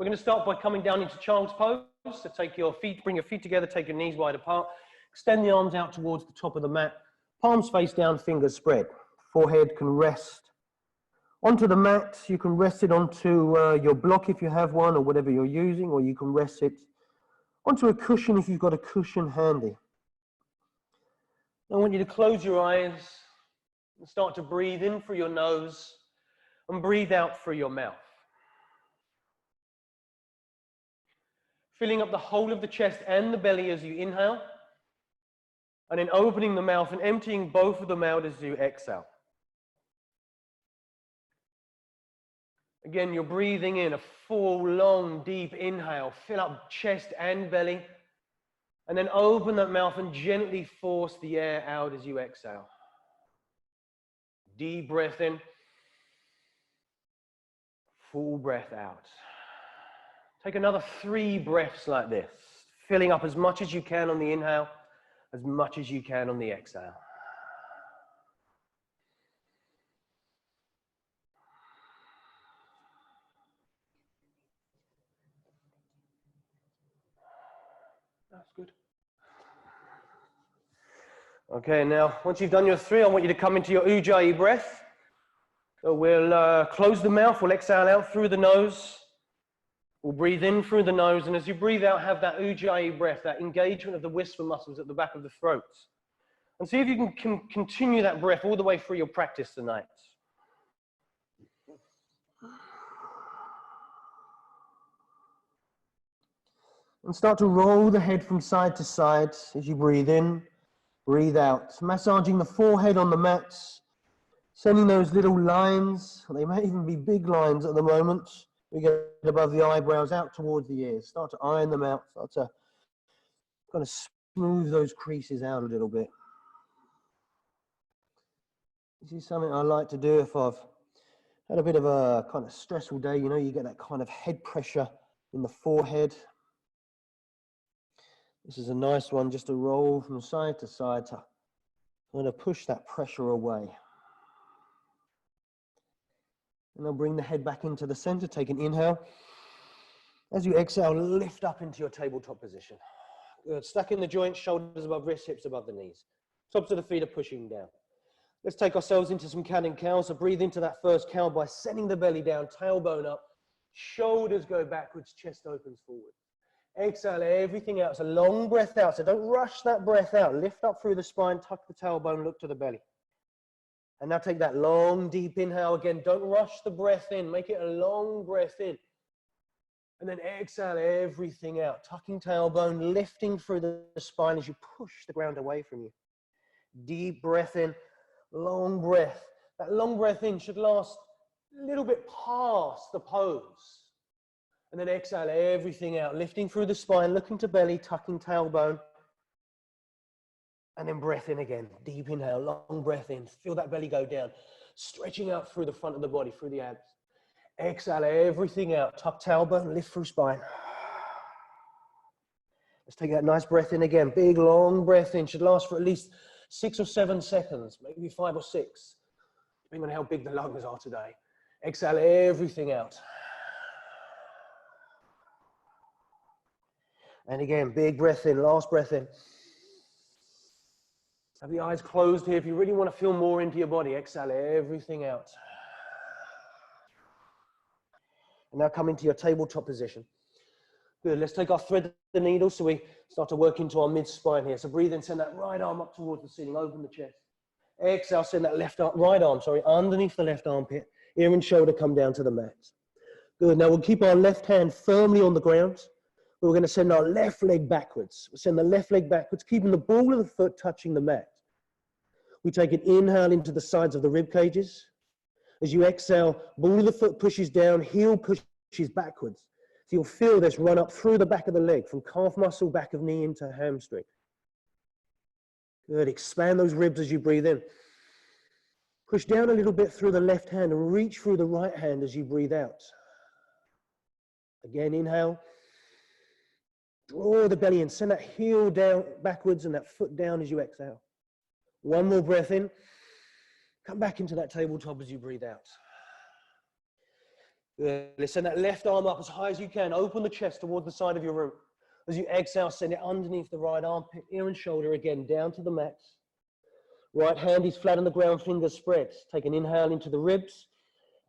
We're going to start by coming down into child's pose. So take your feet, bring your feet together, take your knees wide apart. Extend the arms out towards the top of the mat. Palms face down, fingers spread. Forehead can rest onto the mat. You can rest it onto your block if you have one, or whatever you're using, or you can rest it onto a cushion if you've got a cushion handy. I want you to close your eyes and start to breathe in through your nose and breathe out through your mouth. Filling up the whole of the chest and the belly as you inhale, and then opening the mouth and emptying both of them out as you exhale. Again, you're breathing in a full, long, deep inhale. Fill up chest and belly. And then open that mouth and gently force the air out as you exhale. Deep breath in. Full breath out. Take another 3 breaths like this. Filling up as much as you can on the inhale, as much as you can on the exhale. That's good. Okay, now, once you've done your 3, I want you to come into your Ujjayi breath. So we'll close the mouth, we'll exhale out through the nose. We'll breathe in through the nose, and as you breathe out, have that Ujjayi breath, that engagement of the whisper muscles at the back of the throat. And see if you can continue that breath all the way through your practice tonight. And start to roll the head from side to side as you breathe in, breathe out. Massaging the forehead on the mat, sending those little lines, they may even be big lines at the moment. We get above the eyebrows out towards the ears. Start to iron them out, start to kind of smooth those creases out a little bit. This is something I like to do if I've had a bit of a kind of stressful day. You know, you get that kind of head pressure in the forehead. This is a nice one just to roll from side to side to kind of push that pressure away. And then bring the head back into the center. Take an inhale. As you exhale, lift up into your tabletop position. Good. Stacking the joints, shoulders above wrists, hips above the knees. Tops of the feet are pushing down. Let's take ourselves into some cat and cow. So breathe into that first cow by sending the belly down, tailbone up. Shoulders go backwards, chest opens forward. Exhale everything out. It's a long breath out, so don't rush that breath out. Lift up through the spine, tuck the tailbone, look to the belly. And now take that long, deep inhale again. Don't rush the breath in. Make it a long breath in. And then exhale everything out. Tucking tailbone, lifting through the spine as you push the ground away from you. Deep breath in, long breath. That long breath in should last a little bit past the pose. And then exhale everything out, lifting through the spine, looking to belly, tucking tailbone. And then breath in again, deep inhale, long breath in. Feel that belly go down, stretching out through the front of the body, through the abs. Exhale everything out, tuck tailbone, lift through spine. Let's take that nice breath in again, big long breath in. Should last for at least 6 or 7 seconds, maybe 5 or 6, depending on how big the lungs are today. Exhale everything out. And again, big breath in, last breath in. Have the eyes closed here. If you really want to feel more into your body, exhale everything out. And now come into your tabletop position. Good, let's take our thread the needle so we start to work into our mid-spine here. So breathe in, send that right arm up towards the ceiling, open the chest. Exhale, send that right arm, underneath the left armpit. Ear and shoulder come down to the mat. Good, now we'll keep our left hand firmly on the ground. We're going to send our left leg backwards. We'll send the left leg backwards, keeping the ball of the foot touching the mat. We take an inhale into the sides of the rib cages. As you exhale, ball of the foot pushes down, heel pushes backwards. So you'll feel this run up through the back of the leg, from calf muscle, back of knee into hamstring. Good, expand those ribs as you breathe in. Push down a little bit through the left hand and reach through the right hand as you breathe out. Again, inhale. Draw the belly in, send that heel down backwards and that foot down as you exhale. One more breath in. Come back into that tabletop as you breathe out. Good. Let's send that left arm up as high as you can. Open the chest towards the side of your room. As you exhale, send it underneath the right armpit, ear and shoulder again, down to the mat. Right hand is flat on the ground, fingers spread. Take an inhale into the ribs.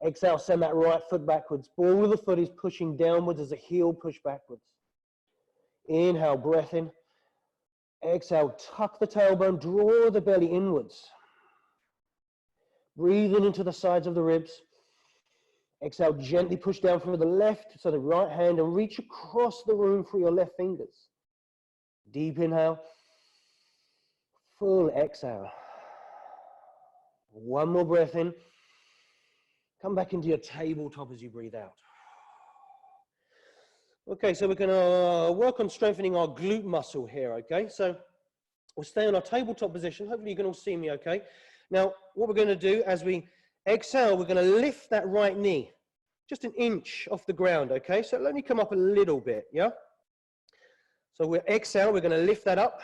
Exhale, send that right foot backwards. Ball of the foot is pushing downwards as a heel push backwards. Inhale, breath in. Exhale, tuck the tailbone, draw the belly inwards. Breathing into the sides of the ribs. Exhale, gently push down through the left, so the right hand, and reach across the room through your left fingers. Deep inhale. Full exhale. One more breath in. Come back into your tabletop as you breathe out. Okay, so we're going to work on strengthening our glute muscle here, okay? So we'll stay in our tabletop position. Hopefully you can all see me okay. Now, what we're going to do as we exhale, we're going to lift that right knee just an inch off the ground, okay? So let me come up a little bit, yeah? So we'll exhale, we're going to lift that up.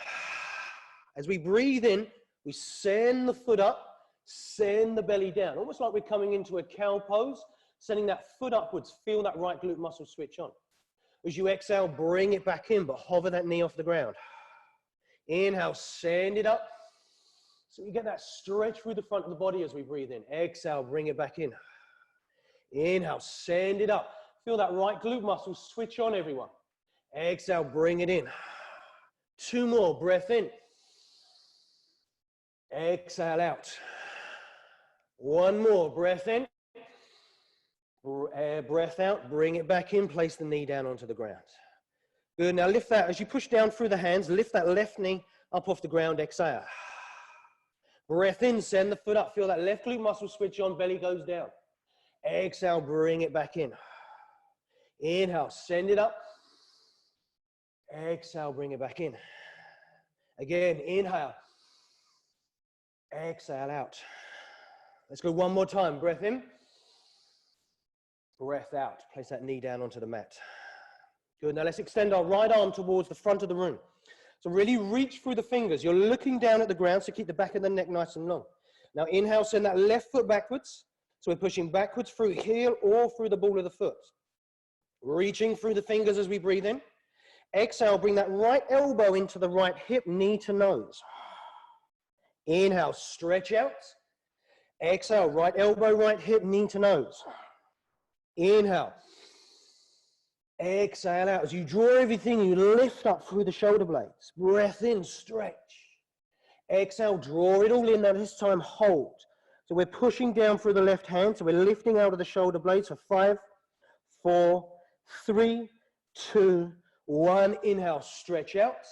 As we breathe in, we send the foot up, send the belly down, almost like we're coming into a cow pose, sending that foot upwards, feel that right glute muscle switch on. As you exhale, bring it back in, but hover that knee off the ground. Inhale, send it up. So you get that stretch through the front of the body as we breathe in. Exhale, bring it back in. Inhale, send it up. Feel that right glute muscle switch on, everyone. Exhale, bring it in. Two more, breath in. Exhale out. One more, breath in. Breath out, bring it back in, place the knee down onto the ground. Good, now lift that, as you push down through the hands, lift that left knee up off the ground, exhale. Breath in, send the foot up, feel that left glute muscle switch on, belly goes down. Exhale, bring it back in. Inhale, send it up. Exhale, bring it back in. Again, inhale. Exhale out. Let's go one more time. Breath in. Breath out. Place that knee down onto the mat. Good. Now let's extend our right arm towards the front of the room. So really reach through the fingers. You're looking down at the ground, so keep the back of the neck nice and long. Now inhale, send that left foot backwards. So we're pushing backwards through heel or through the ball of the foot. Reaching through the fingers as we breathe in. Exhale, bring that right elbow into the right hip, knee to nose. Inhale, stretch out. Exhale, right elbow, right hip, knee to nose. Inhale. Exhale out. As you draw everything, you lift up through the shoulder blades. Breath in, stretch. Exhale, draw it all in. Now this time, hold. So we're pushing down through the left hand. So we're lifting out of the shoulder blades for 5, 4, 3, 2, 1. Inhale, stretch out.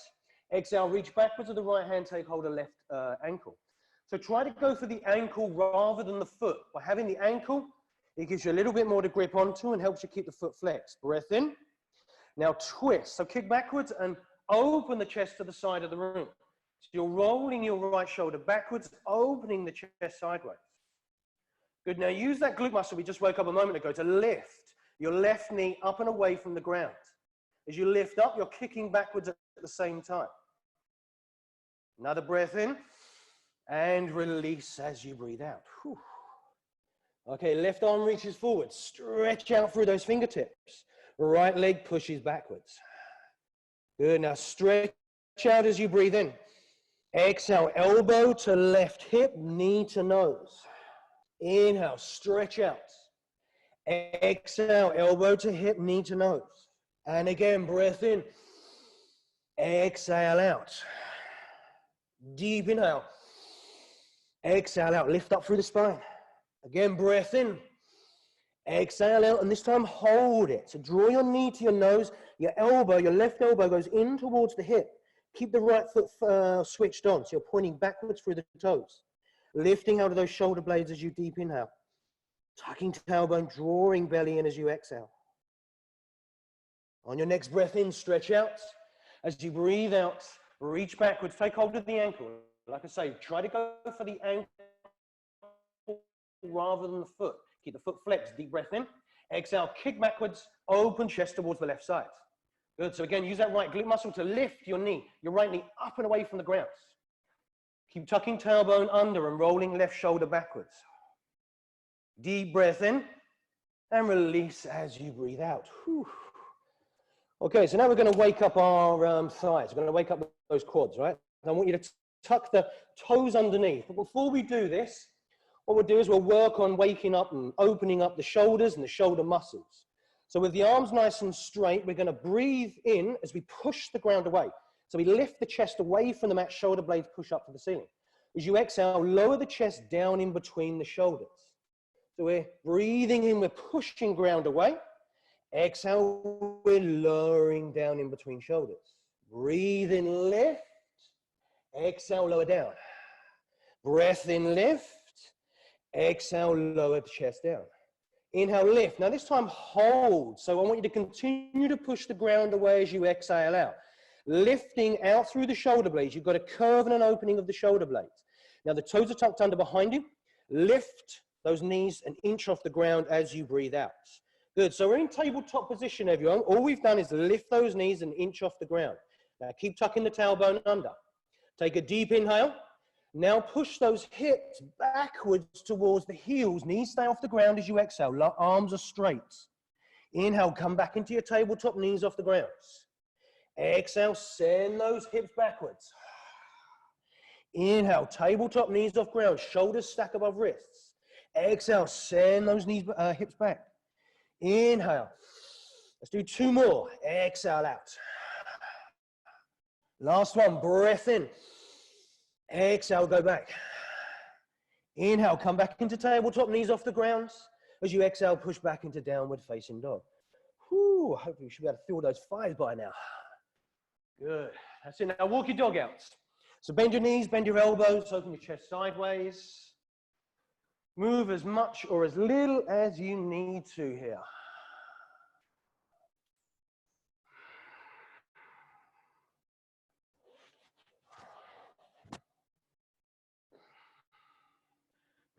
Exhale, reach backwards with the right hand, take hold of left ankle. So try to go for the ankle rather than the foot. By having the ankle, it gives you a little bit more to grip onto and helps you keep the foot flexed. Breath in. Now twist. So kick backwards and open the chest to the side of the room. So you're rolling your right shoulder backwards, opening the chest sideways. Good. Now use that glute muscle we just woke up a moment ago to lift your left knee up and away from the ground. As you lift up, you're kicking backwards at the same time. Another breath in and release as you breathe out. Whew. Okay, left arm reaches forward. Stretch out through those fingertips. Right leg pushes backwards. Good. Now stretch out as you breathe in. Exhale, elbow to left hip, knee to nose. Inhale, stretch out. Exhale, elbow to hip, knee to nose. And again, breath in. Exhale out. Deep inhale. Exhale out. Lift up through the spine. Again, breath in. Exhale out, and this time hold it. So draw your knee to your nose. Your elbow, your left elbow goes in towards the hip. Keep the right foot switched on, so you're pointing backwards through the toes. Lifting out of those shoulder blades as you deep inhale. Tucking tailbone, drawing belly in as you exhale. On your next breath in, stretch out. As you breathe out, reach backwards, take hold of the ankle. Like I say, try to go for the ankle rather than the foot. Keep the foot flexed, deep breath in. Exhale, kick backwards, open chest towards the left side. Good, so again, use that right glute muscle to lift your knee, your right knee up and away from the ground. Keep tucking tailbone under and rolling left shoulder backwards. Deep breath in. And release as you breathe out. Whew. Okay, so now we're going to wake up our thighs. We're going to wake up those quads, right? I want you to tuck the toes underneath. But before we do this, what we'll do is we'll work on waking up and opening up the shoulders and the shoulder muscles. So with the arms nice and straight, we're going to breathe in as we push the ground away. So we lift the chest away from the mat, shoulder blades push up to the ceiling. As you exhale, lower the chest down in between the shoulders. So we're breathing in, we're pushing ground away. Exhale, we're lowering down in between shoulders. Breathe in, lift. Exhale, lower down. Breath in, lift. Exhale, lower the chest down. Inhale, lift. Now this time, hold. So I want you to continue to push the ground away as you exhale out. Lifting out through the shoulder blades. You've got a curve and an opening of the shoulder blades. Now the toes are tucked under behind you. Lift those knees an inch off the ground as you breathe out. Good, so we're in tabletop position, everyone. All we've done is lift those knees an inch off the ground. Now keep tucking the tailbone under. Take a deep inhale. Now push those hips backwards towards the heels. Knees stay off the ground as you exhale. Arms are straight. Inhale, come back into your tabletop, knees off the ground. Exhale, send those hips backwards. Inhale, tabletop, knees off ground, shoulders stack above wrists. Exhale, send those hips back. Inhale. Let's do two more. Exhale out. Last one, breath in. Exhale, go back. Inhale, come back into tabletop, knees off the ground. As you exhale, push back into downward facing dog. Whew, hopefully you should be able to feel those thighs by now. Good. That's it. Now walk your dog out. So bend your knees, bend your elbows, open your chest sideways. Move as much or as little as you need to here.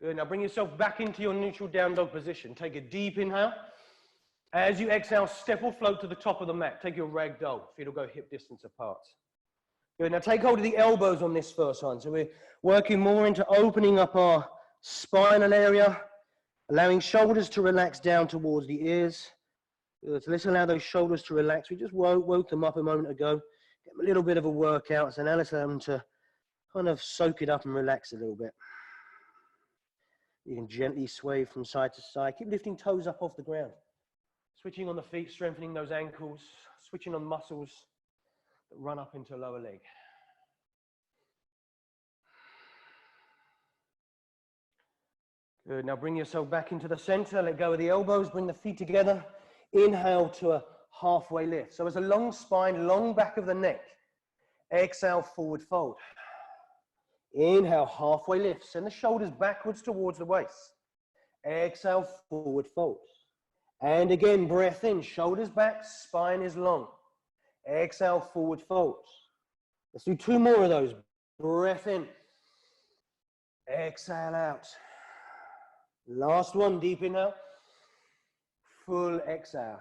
Good. Now bring yourself back into your neutral down dog position. Take a deep inhale. As you exhale, step or float to the top of the mat. Take your rag doll. Feet will go hip distance apart. Good. Now take hold of the elbows on this first one. So we're working more into opening up our spinal area, allowing shoulders to relax down towards the ears. Good. So let's allow those shoulders to relax. We just woke them up a moment ago. Get a little bit of a workout. So now let's allow them to kind of soak it up and relax a little bit. You can gently sway from side to side. Keep lifting toes up off the ground. Switching on the feet, strengthening those ankles. Switching on muscles that run up into lower leg. Good. Now bring yourself back into the center. Let go of the elbows. Bring the feet together. Inhale to a halfway lift. So as a long spine, long back of the neck. Exhale, forward fold. Inhale, halfway lift. Send the shoulders backwards towards the waist. Exhale, forward fold. And again, breath in. Shoulders back, spine is long. Exhale, forward fold. Let's do two more of those. Breath in. Exhale out. Last one, deep inhale. Full exhale.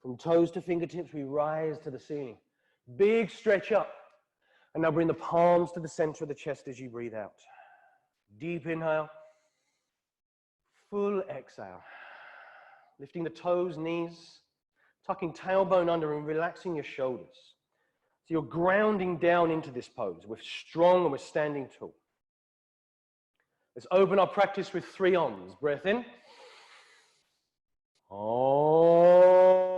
From toes to fingertips, we rise to the ceiling. Big stretch up. And now bring the palms to the center of the chest as you breathe out. Deep inhale. Full exhale. Lifting the toes, knees, tucking tailbone under and relaxing your shoulders. So you're grounding down into this pose. We're strong and we're standing tall. Let's open our practice with 3 Oms. Breath in. Om.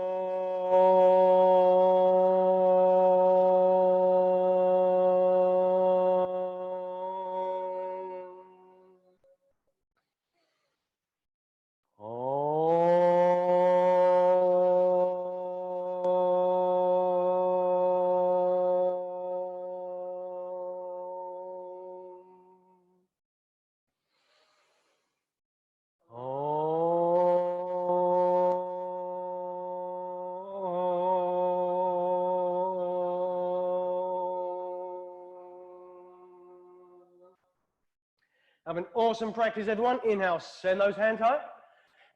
Have an awesome practice, everyone. Inhale, send those hands high.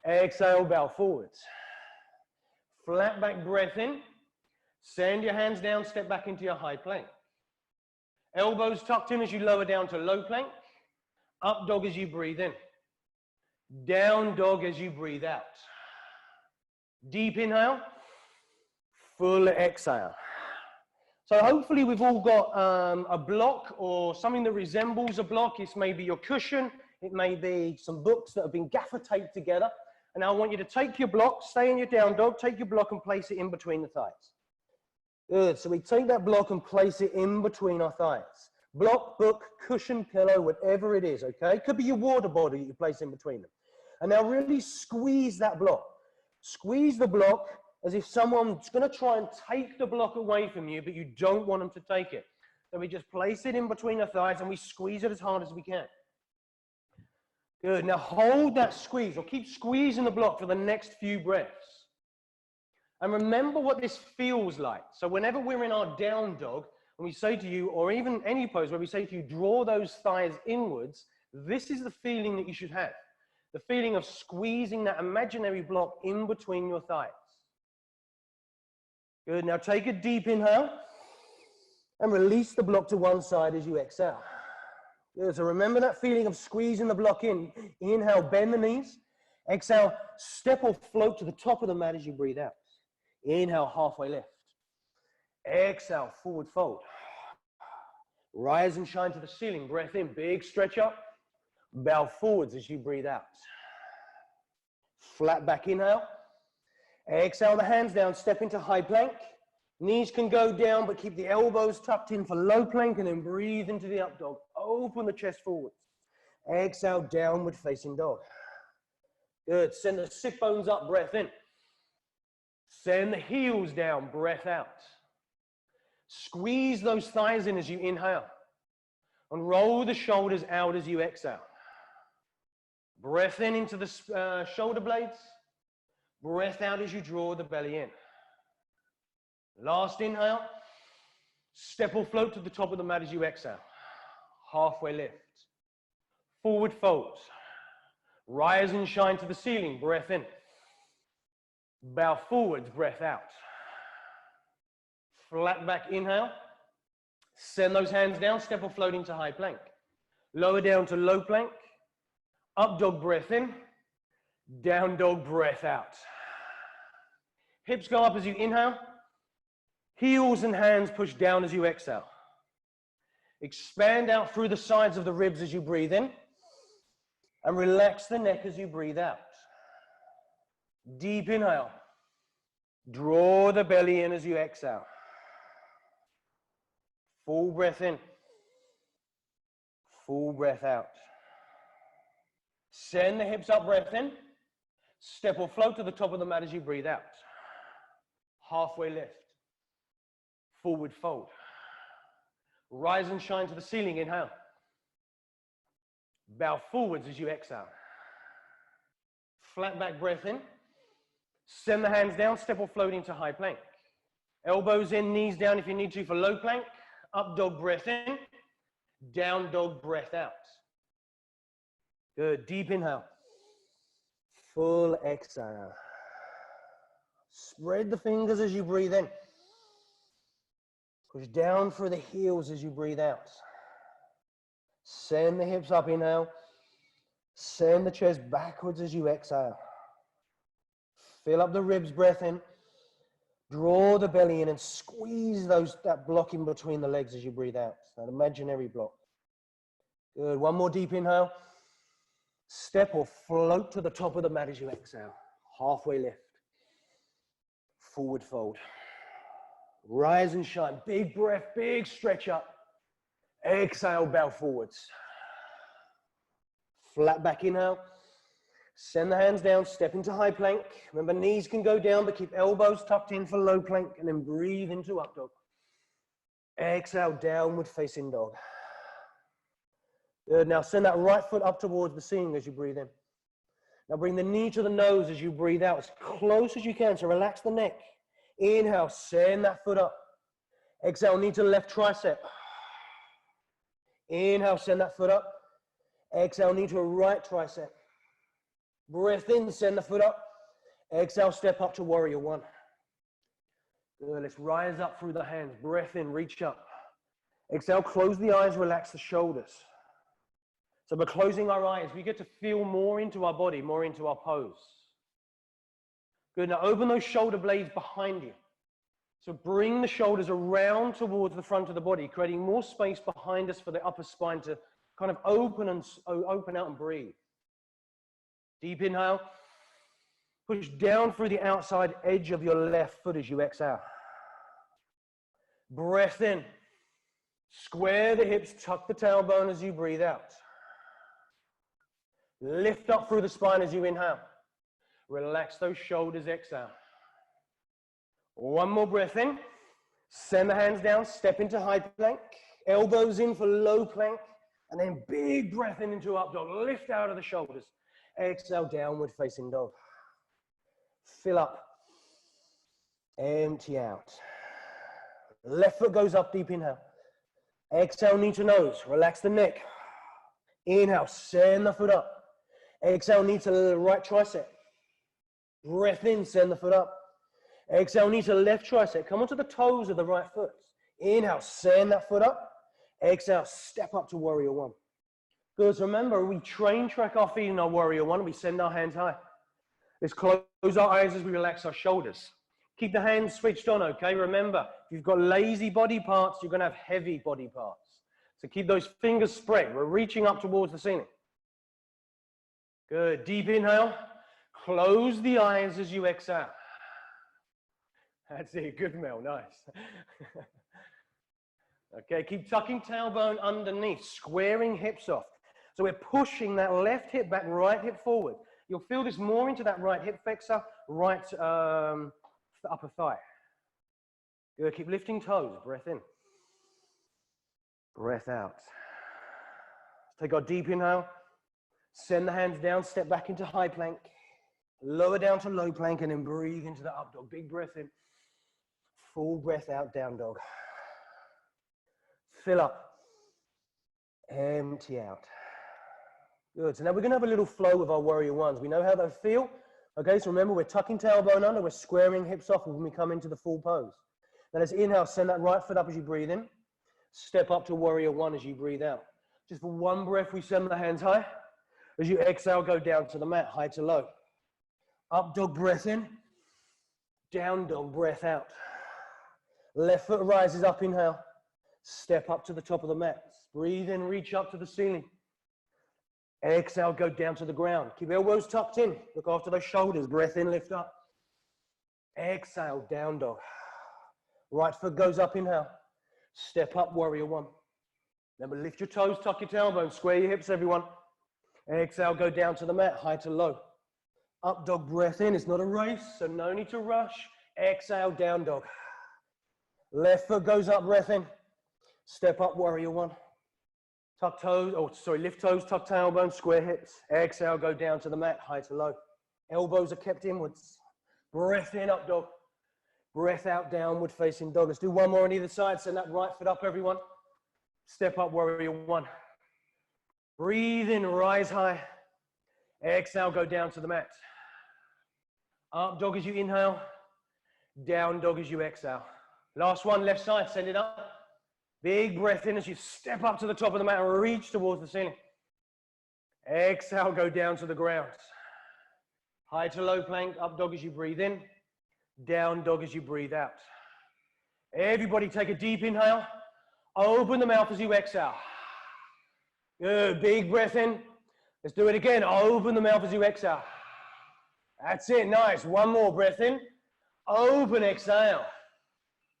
Exhale, bow forwards. Flat back breath in. Send your hands down, step back into your high plank. Elbows tucked in as you lower down to low plank. Up dog as you breathe in. Down dog as you breathe out. Deep inhale, full exhale. So hopefully we've all got a block or something that resembles a block. It's maybe your cushion. It may be some books that have been gaffer taped together. And now I want you to take your block, stay in your down dog, take your block and place it in between the thighs. Good, so we take that block and place it in between our thighs. Block, book, cushion, pillow, whatever it is, okay? It could be your water bottle you place in between them. And now really squeeze that block. Squeeze the block as if someone's going to try and take the block away from you, but you don't want them to take it. So we just place it in between our thighs and we squeeze it as hard as we can. Good, now hold that squeeze or keep squeezing the block for the next few breaths. And remember what this feels like. So whenever we're in our down dog, and we say to you, or even any pose where we say to you, draw those thighs inwards, this is the feeling that you should have. The feeling of squeezing that imaginary block in between your thighs. Good, now take a deep inhale and release the block to one side as you exhale. Good, so remember that feeling of squeezing the block in. Inhale, bend the knees. Exhale, step or float to the top of the mat as you breathe out. Inhale, halfway lift. Exhale, forward fold. Rise and shine to the ceiling. Breath in, big stretch up. Bow forwards as you breathe out. Flat back inhale. Exhale the hands down, step into high plank. Knees can go down, but keep the elbows tucked in for low plank, and then breathe into the up dog. Open the chest forwards. Exhale, downward facing dog. Good, send the sit bones up, breath in. Send the heels down, breath out. Squeeze those thighs in as you inhale. And roll the shoulders out as you exhale. Breath in into the shoulder blades. Breath out as you draw the belly in. Last inhale. Step or float to the top of the mat as you exhale. Halfway lift. Forward fold. Rise and shine to the ceiling. Breath in. Bow forwards, breath out. Flat back inhale. Send those hands down, step or float into high plank. Lower down to low plank. Up dog, breath in. Down dog, breath out. Hips go up as you inhale. Heels and hands push down as you exhale. Expand out through the sides of the ribs as you breathe in. And relax the neck as you breathe out. Deep inhale. Draw the belly in as you exhale. Full breath in. Full breath out. Send the hips up, breath in. Step or float to the top of the mat as you breathe out. Halfway lift. Forward fold. Rise and shine to the ceiling, inhale. Bow forwards as you exhale. Flat back, breath in. Send the hands down, step or float into high plank. Elbows in, knees down if you need to for low plank. Up dog, breath in. Down dog, breath out. Good, deep inhale. Full exhale. Spread the fingers as you breathe in. Push down through the heels as you breathe out. Send the hips up, inhale. Send the chest backwards as you exhale. Fill up the ribs, breath in. Draw the belly in and squeeze that block in between the legs as you breathe out. That imaginary block. Good. One more deep inhale. Step or float to the top of the mat as you exhale. Halfway lift. Forward fold. Rise and shine. Big breath, big stretch up. Exhale, bow forwards. Flat back inhale. Send the hands down, step into high plank. Remember, knees can go down, but keep elbows tucked in for low plank, and then breathe into up dog. Exhale, downward facing dog. Good, now send that right foot up towards the ceiling as you breathe in. Now bring the knee to the nose as you breathe out, as close as you can, so relax the neck. Inhale, send that foot up. Exhale, knee to the left tricep. Inhale, send that foot up. Exhale, knee to a right tricep. Breath in, send the foot up. Exhale, step up to warrior one. Good, let's rise up through the hands. Breath in, reach up. Exhale, close the eyes, relax the shoulders. So by closing our eyes, we get to feel more into our body, more into our pose. Good, now open those shoulder blades behind you. So bring the shoulders around towards the front of the body, creating more space behind us for the upper spine to kind of open out and breathe. Deep inhale. Push down through the outside edge of your left foot as you exhale. Breath in. Square the hips, tuck the tailbone as you breathe out. Lift up through the spine as you inhale. Relax those shoulders, exhale. One more breath in. Send the hands down, step into high plank. Elbows in for low plank. And then big breath in into up dog. Lift out of the shoulders. Exhale, downward facing dog. Fill up. Empty out. Left foot goes up, deep inhale. Exhale, knee to nose. Relax the neck. Inhale, send the foot up. Exhale, knee to the right tricep. Breath in, send the foot up. Exhale, knee to the left tricep. Come onto the toes of the right foot. Inhale, send that foot up. Exhale, step up to warrior one. Good, so remember, we track our feet in our warrior one. We send our hands high. Let's close our eyes as we relax our shoulders. Keep the hands switched on, okay? Remember, if you've got lazy body parts, you're going to have heavy body parts. So keep those fingers spread. We're reaching up towards the ceiling. Good. Deep inhale. Close the eyes as you exhale. That's it. Good, Mel. Nice. Okay, keep tucking tailbone underneath, squaring hips off. So we're pushing that left hip back, right hip forward. You'll feel this more into that right hip flexor, right upper thigh. Good. Keep lifting toes. Breath in. Breath out. Take our deep inhale. Send the hands down. Step back into high plank. Lower down to low plank and then breathe into the up dog. Big breath in. Full breath out, down dog. Fill up. Empty out. Good. So now we're going to have a little flow with our warrior ones. We know how they feel. Okay, so remember, we're tucking tailbone under. We're squaring hips off when we come into the full pose. Now let's inhale. Send that right foot up as you breathe in. Step up to warrior one as you breathe out. Just for one breath, we send the hands high. As you exhale, go down to the mat, high to low. Up dog, breath in. Down dog, breath out. Left foot rises up, inhale. Step up to the top of the mat. Breathe in, reach up to the ceiling. Exhale, go down to the ground. Keep elbows tucked in. Look after those shoulders. Breath in, lift up. Exhale, down dog. Right foot goes up, inhale. Step up, warrior one. Remember, lift your toes, tuck your tailbone, square your hips, everyone. Exhale, go down to the mat, high to low. Up dog, breath in. It's not a race, so no need to rush. Exhale, down dog. Left foot goes up, breath in. Step up, warrior one. Tuck toes, lift toes, tuck tailbone, square hips. Exhale, go down to the mat, high to low. Elbows are kept inwards. Breath in, up dog. Breath out, downward facing dog. Let's do one more on either side. Send that right foot up, everyone. Step up, warrior one. Breathe in, rise high. Exhale, go down to the mat. Up dog as you inhale. Down dog as you exhale. Last one, left side, send it up. Big breath in as you step up to the top of the mat and reach towards the ceiling. Exhale, go down to the ground. High to low plank, up dog as you breathe in. Down dog as you breathe out. Everybody take a deep inhale. Open the mouth as you exhale. Good, big breath in. Let's do it again. Open the mouth as you exhale. That's it, nice. One more, breath in. Open, exhale.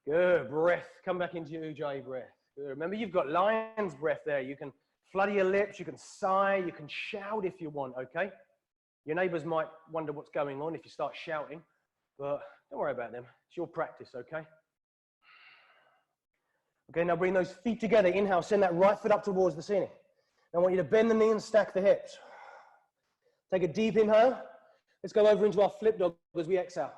Good, breath. Come back into your Ujjayi breath. Good. Remember, you've got lion's breath there. You can flutter your lips, you can sigh, you can shout if you want, okay? Your neighbors might wonder what's going on if you start shouting, but don't worry about them. It's your practice, okay? Okay, now bring those feet together. Inhale, send that right foot up towards the ceiling. I want you to bend the knee and stack the hips. Take a deep inhale. Let's go over into our flip dog as we exhale.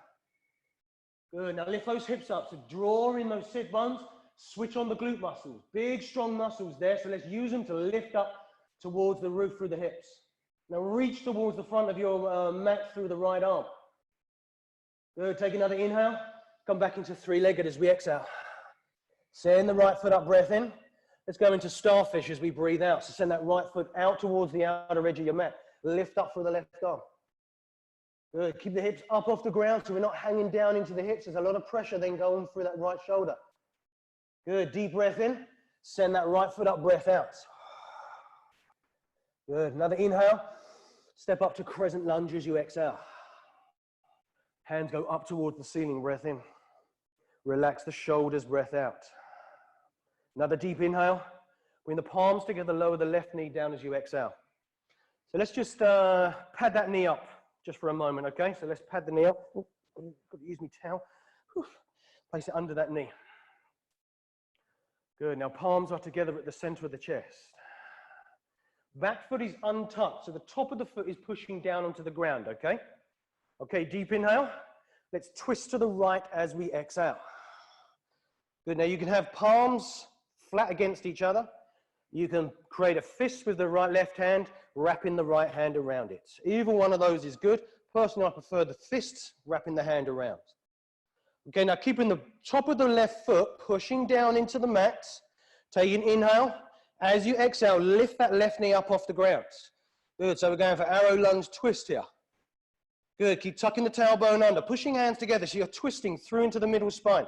Good, now lift those hips up. So draw in those sit bones, switch on the glute muscles. Big, strong muscles there, so let's use them to lift up towards the roof through the hips. Now reach towards the front of your mat through the right arm. Good, take another inhale. Come back into three-legged as we exhale. Send the right foot up, breath in. Let's go into Starfish as we breathe out. So send that right foot out towards the outer edge of your mat. Lift up through the left arm. Good. Keep the hips up off the ground so we're not hanging down into the hips. There's a lot of pressure then going through that right shoulder. Good. Deep breath in. Send that right foot up, breath out. Good. Another inhale. Step up to Crescent Lunge as you exhale. Hands go up towards the ceiling, breath in. Relax the shoulders, breath out. Another deep inhale. Bring the palms together, lower the left knee down as you exhale. So let's just pad that knee up just for a moment, okay? So let's pad the knee up. Ooh, got to use my towel. Whew. Place it under that knee. Good. Now palms are together at the center of the chest. Back foot is untucked, so the top of the foot is pushing down onto the ground, okay? Okay, deep inhale. Let's twist to the right as we exhale. Good. Now you can have palms flat against each other. You can create a fist with the left hand, wrapping the right hand around it. Either one of those is good. Personally, I prefer the fists, wrapping the hand around. Okay, now keeping the top of the left foot pushing down into the mat. Take an inhale. As you exhale, lift that left knee up off the ground. Good, so we're going for arrow lunge twist here. Good, keep tucking the tailbone under, pushing hands together so you're twisting through into the middle spine.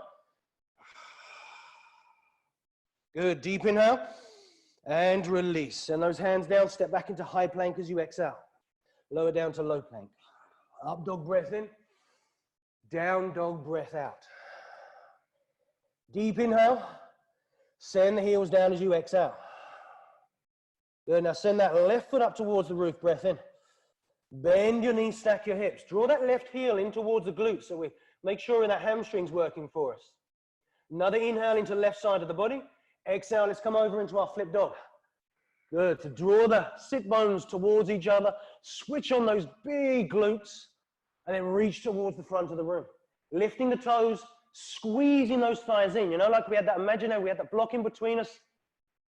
Good, deep inhale and release. Send those hands down, step back into high plank as you exhale. Lower down to low plank. Up dog breath in, down dog breath out. Deep inhale, send the heels down as you exhale. Good, now send that left foot up towards the roof, breath in. Bend your knees, stack your hips. Draw that left heel in towards the glutes so we make sure that hamstring's working for us. Another inhale into left side of the body. Exhale, let's come over into our flip dog. Good, to draw the sit bones towards each other, switch on those big glutes, and then reach towards the front of the room. Lifting the toes, squeezing those thighs in. You know, like we had that block in between us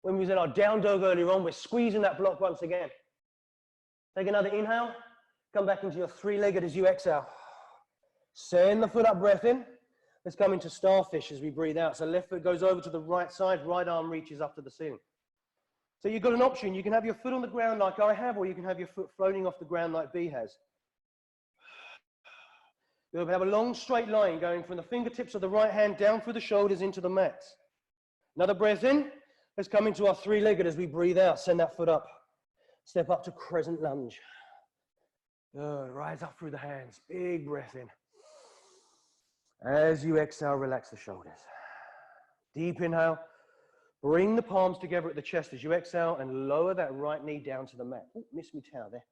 when we was in our down dog earlier on. We're squeezing that block once again. Take another inhale. Come back into your three-legged as you exhale. Send the foot up, breath in. Let's come into Starfish as we breathe out. So left foot goes over to the right side, right arm reaches up to the ceiling. So you've got an option. You can have your foot on the ground like I have, or you can have your foot floating off the ground like B has. You'll have a long straight line going from the fingertips of the right hand down through the shoulders into the mat. Another breath in. Let's come into our three-legged as we breathe out. Send that foot up. Step up to Crescent Lunge. Good. Rise up through the hands. Big breath in. As you exhale, relax the shoulders. Deep inhale. Bring the palms together at the chest as you exhale and lower that right knee down to the mat. Ooh, missed me towel there.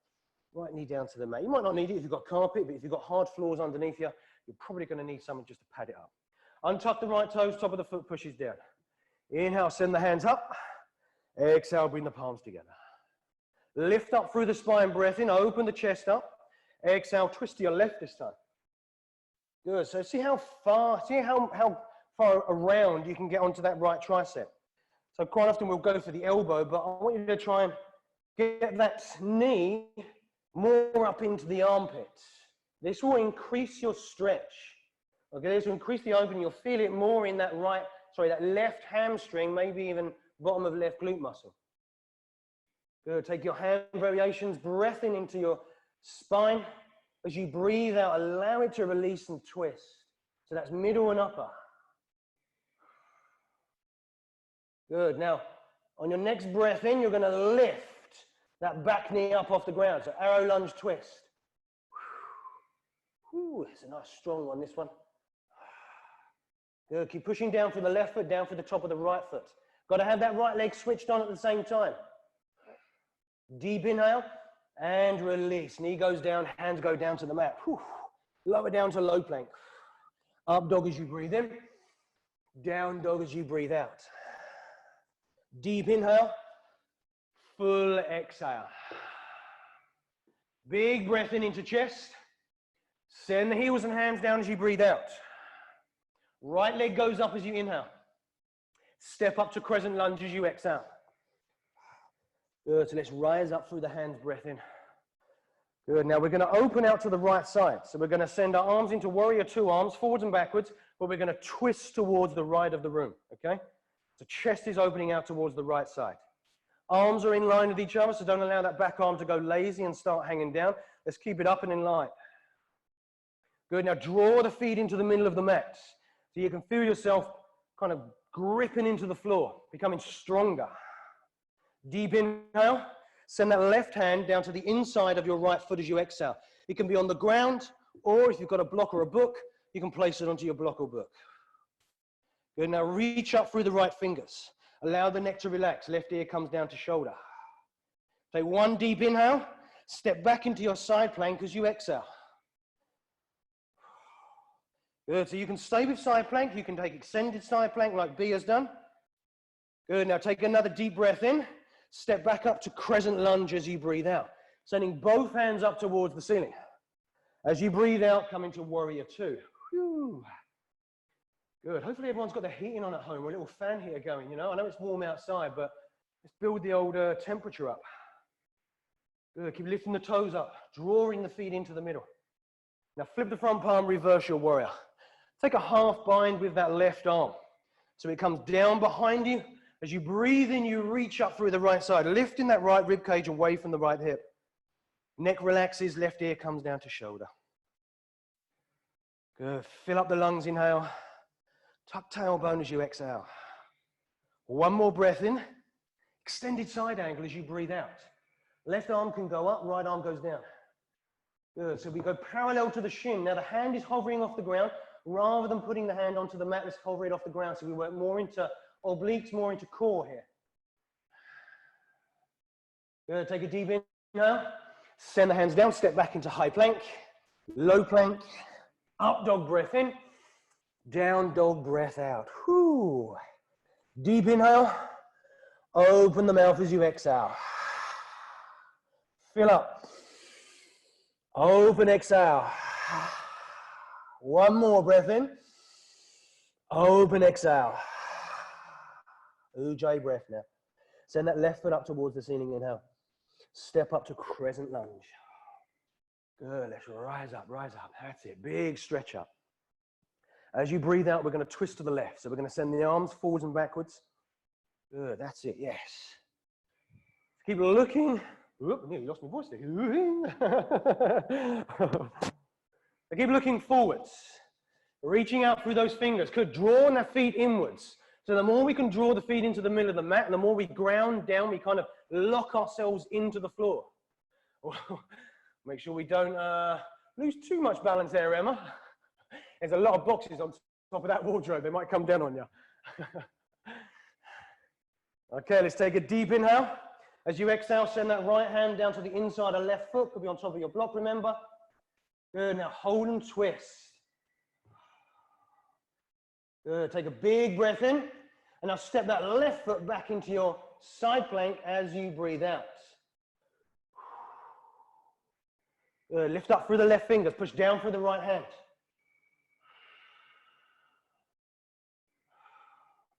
Right knee down to the mat. You might not need it if you've got carpet, but if you've got hard floors underneath you, you're probably going to need something just to pad it up. Untuck the right toes, top of the foot pushes down. Inhale, send the hands up. Exhale, bring the palms together. Lift up through the spine, breath in, open the chest up. Exhale, twist to your left this time. Good, so see how far around you can get onto that right tricep. So quite often we'll go for the elbow, but I want you to try and get that knee more up into the armpit. This will increase your stretch. Okay, this will increase the opening. You'll feel it more in that that left hamstring, maybe even bottom of left glute muscle. Good, take your hand variations, breath in into your spine. As you breathe out, allow it to release and twist. So that's middle and upper. Good, now on your next breath in, you're going to lift that back knee up off the ground. So arrow lunge twist. Whew, it's a nice strong one, this one. Good, keep pushing down for the left foot, down for the top of the right foot. Got to have that right leg switched on at the same time. Deep inhale and release. Knee goes down, hands go down to the mat. Whew. Lower down to low plank. Up dog as you breathe in. Down dog as you breathe out. Deep inhale. Full exhale. Big breath in into chest. Send the heels and hands down as you breathe out. Right leg goes up as you inhale. Step up to Crescent Lunge as you exhale. Good, so let's rise up through the hands, breath in. Good, now we're going to open out to the right side. So we're going to send our arms into warrior two, arms forwards and backwards, but we're going to twist towards the right of the room, okay? So chest is opening out towards the right side. Arms are in line with each other, so don't allow that back arm to go lazy and start hanging down. Let's keep it up and in line. Good, now draw the feet into the middle of the mat. So you can feel yourself kind of gripping into the floor, becoming stronger. Deep inhale, send that left hand down to the inside of your right foot as you exhale. It can be on the ground, or if you've got a block or a book, you can place it onto your block or book. Good, now reach up through the right fingers. Allow the neck to relax. Left ear comes down to shoulder. Take one deep inhale, step back into your side plank as you exhale. Good, so you can stay with side plank, you can take extended side plank like B has done. Good, now take another deep breath in, step back up to Crescent Lunge as you breathe out. Sending both hands up towards the ceiling. As you breathe out, come into Warrior Two. Whew. Good, hopefully everyone's got the heating on at home, or a little fan heater going, you know. I know it's warm outside, but let's build the old temperature up. Good, keep lifting the toes up, drawing the feet into the middle. Now flip the front palm, reverse your warrior. Take a half bind with that left arm. So it comes down behind you. As you breathe in, you reach up through the right side, lifting that right rib cage away from the right hip. Neck relaxes, left ear comes down to shoulder. Good, fill up the lungs, inhale. Tuck tailbone as you exhale. One more breath in. Extended side angle as you breathe out. Left arm can go up, right arm goes down. Good, so we go parallel to the shin. Now the hand is hovering off the ground. Rather than putting the hand onto the mat, let's hover it off the ground. So we work more into obliques, more into core here. Good, take a deep inhale. Send the hands down, step back into high plank, low plank, up dog breath in, down dog breath out. Whew. Deep inhale, open the mouth as you exhale. Fill up. Open, exhale. One more breath in. Open, exhale. Ujjayi breath now. Send that left foot up towards the ceiling, inhale. Step up to Crescent Lunge. Good, let's rise up, rise up. That's it, big stretch up. As you breathe out, we're going to twist to the left. So we're going to send the arms forwards and backwards. Good, that's it, yes. Keep looking. Oop, nearly lost my voice there. I keep looking forwards. Reaching out through those fingers. Good, drawing the feet inwards. So the more we can draw the feet into the middle of the mat, and the more we ground down, we kind of lock ourselves into the floor. Make sure we don't lose too much balance there, Emma. There's a lot of boxes on top of that wardrobe. They might come down on you. Okay, let's take a deep inhale. As you exhale, send that right hand down to the inside of left foot. Could be on top of your block, remember. Good, now hold and twist. Good, take a big breath in. And now step that left foot back into your side plank as you breathe out. Good, lift up through the left fingers, push down through the right hand.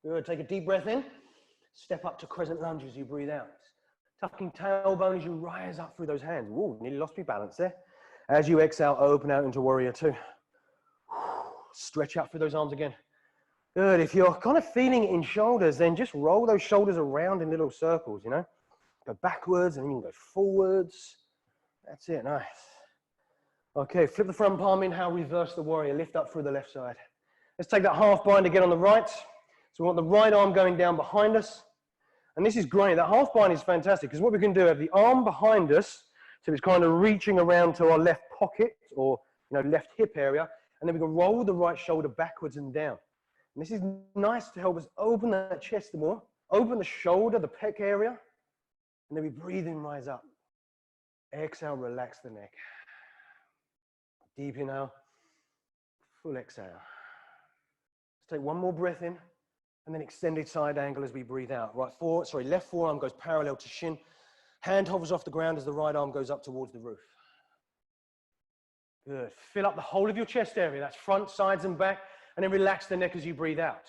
Good, take a deep breath in. Step up to Crescent Lunge as you breathe out. Tucking tailbone as you rise up through those hands. Ooh, nearly lost my balance there. As you exhale, open out into Warrior Two. Stretch out through those arms again. Good, if you're kind of feeling it in shoulders, then just roll those shoulders around in little circles, you know. Go backwards and then you can go forwards. That's it, nice. Okay, flip the front palm, inhale, reverse the warrior, lift up through the left side. Let's take that half bind again on the right. So we want the right arm going down behind us. And this is great, that half bind is fantastic because what we can do, have the arm behind us, so it's kind of reaching around to our left pocket or left hip area, and then we can roll the right shoulder backwards and down. And this is nice to help us open that chest more, open the shoulder, the pec area, and then we breathe in, rise up. Exhale, relax the neck. Deep inhale, full exhale. Let's take one more breath in, and then extended side angle as we breathe out. Left forearm goes parallel to shin. Hand hovers off the ground as the right arm goes up towards the roof. Good. Fill up the whole of your chest area. That's front, sides, and back. And then relax the neck as you breathe out.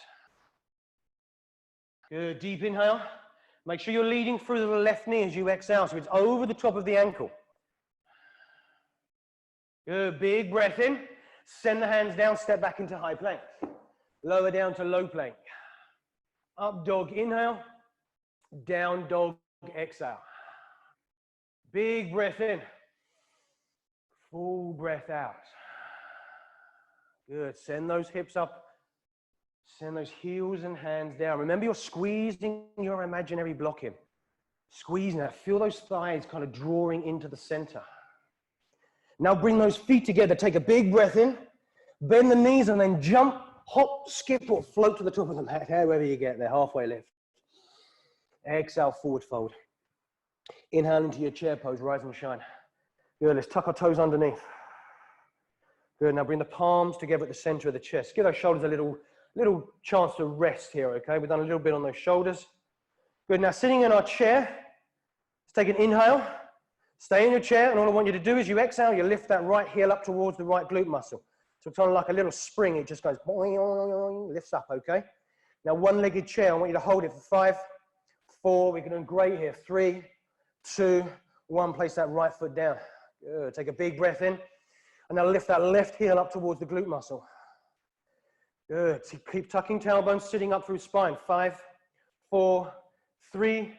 Good. Deep inhale. Make sure you're leading through the left knee as you exhale, so it's over the top of the ankle. Good. Big breath in. Send the hands down, step back into high plank. Lower down to low plank. Up dog, inhale. Down dog, exhale. Big breath in. Full breath out. Good. Send those hips up. Send those heels and hands down. Remember, you're squeezing your imaginary block in. Squeezing that. Feel those thighs kind of drawing into the center. Now bring those feet together. Take a big breath in. Bend the knees and then jump, hop, skip, or float to the top of the mat. However you get there. Halfway lift. Exhale, forward fold. Inhale into your chair pose. Rise and shine. Good. Let's tuck our toes underneath. Good. Now bring the palms together at the center of the chest. Give those shoulders a little chance to rest here, okay? We've done a little bit on those shoulders. Good. Now sitting in our chair, let's take an inhale. Stay in your chair, and all I want you to do is you exhale, you lift that right heel up towards the right glute muscle. So it's kind of like a little spring. It just goes, lifts up, okay? Now one-legged chair, I want you to hold it for 5, 4, we're doing great here. 3, 2, 1, place that right foot down. Good. Take a big breath in. And now lift that left heel up towards the glute muscle. Good. So keep tucking tailbones, sitting up through spine. 5, 4, 3,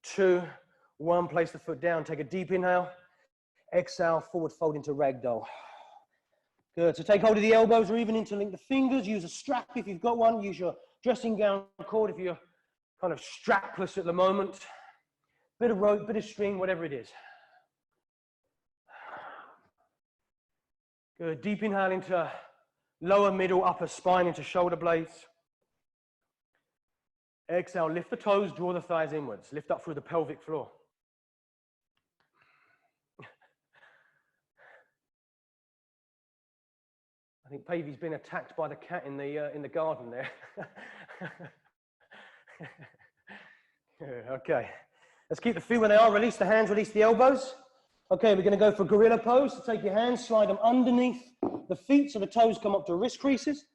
2, 1. Place the foot down. Take a deep inhale. Exhale, forward fold into ragdoll. Good. So take hold of the elbows or even interlink the fingers. Use a strap if you've got one. Use your dressing gown cord if you're kind of strapless at the moment. Bit of rope, bit of string, whatever it is. Good. Deep inhale into lower, middle, upper spine, into shoulder blades. Exhale, lift the toes, draw the thighs inwards. Lift up through the pelvic floor. I think Pavy's been attacked by the cat in the garden there. Okay. Let's keep the feet where they are. Release the hands, release the elbows. Okay, we're going to go for gorilla pose. So take your hands, slide them underneath the feet so the toes come up to wrist creases.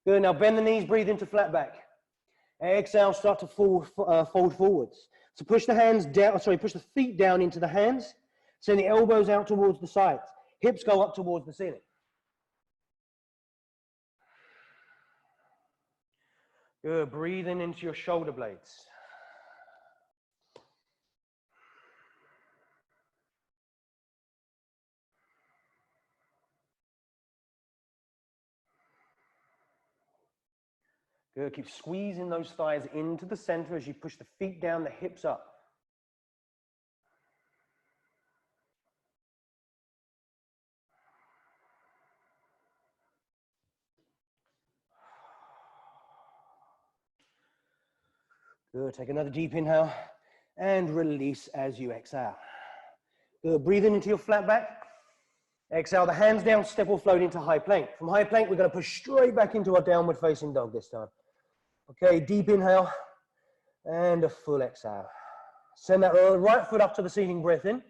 Good. Now bend the knees, breathe into flat back. Exhale, start to fold forwards. So push the hands down, push the feet down into the hands. Send the elbows out towards the sides. Hips go up towards the ceiling. Good. Breathing into your shoulder blades. Good. Keep squeezing those thighs into the center as you push the feet down, the hips up. Good. Take another deep inhale and release as you exhale. Good. Breathing into your flat back. Exhale the hands down, step or float into high plank. From high plank, we're going to push straight back into our downward facing dog this time. Okay, deep inhale and a full exhale. Send that right foot up to the ceiling, breath in.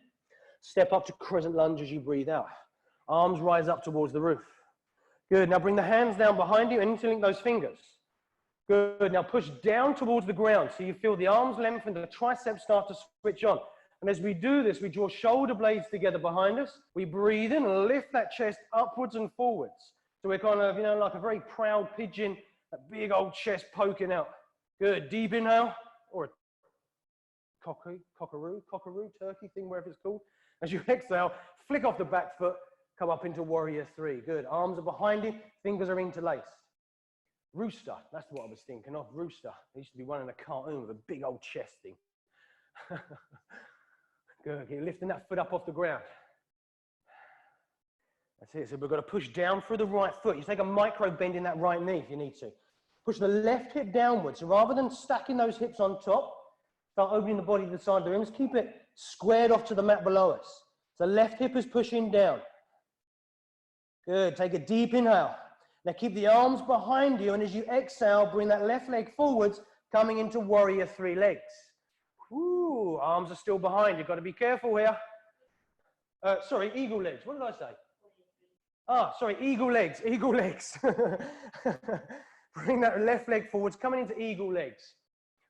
Step up to crescent lunge as you breathe out. Arms rise up towards the roof. Good. Now bring the hands down behind you and interlink those fingers. Good. Now push down towards the ground so you feel the arms lengthen, the triceps start to switch on. And as we do this, we draw shoulder blades together behind us. We breathe in and lift that chest upwards and forwards. So we're kind of, you know, like a very proud pigeon, that big old chest poking out. Good. Deep inhale, or a cockaroo, turkey thing, wherever it's called. As you exhale, flick off the back foot, come up into warrior 3. Good. Arms are behind you, fingers are interlaced. Rooster, that's what I was thinking of, rooster. There used to be one in a cartoon with a big old chest thing. Good. Keep lifting that foot up off the ground. That's it. So we're going to push down through the right foot. You take a micro bend in that right knee if you need to. Push the left hip downwards. So rather than stacking those hips on top, start opening the body to the side of the ribs. Keep it squared off to the mat below us. So left hip is pushing down. Good. Take a deep inhale. Now keep the arms behind you, and as you exhale, bring that left leg forwards, coming into warrior 3 legs. Woo, arms are still behind. You've got to be careful here. Sorry, eagle legs. What did I say? Ah, sorry, eagle legs, eagle legs. Bring that left leg forwards, coming into eagle legs.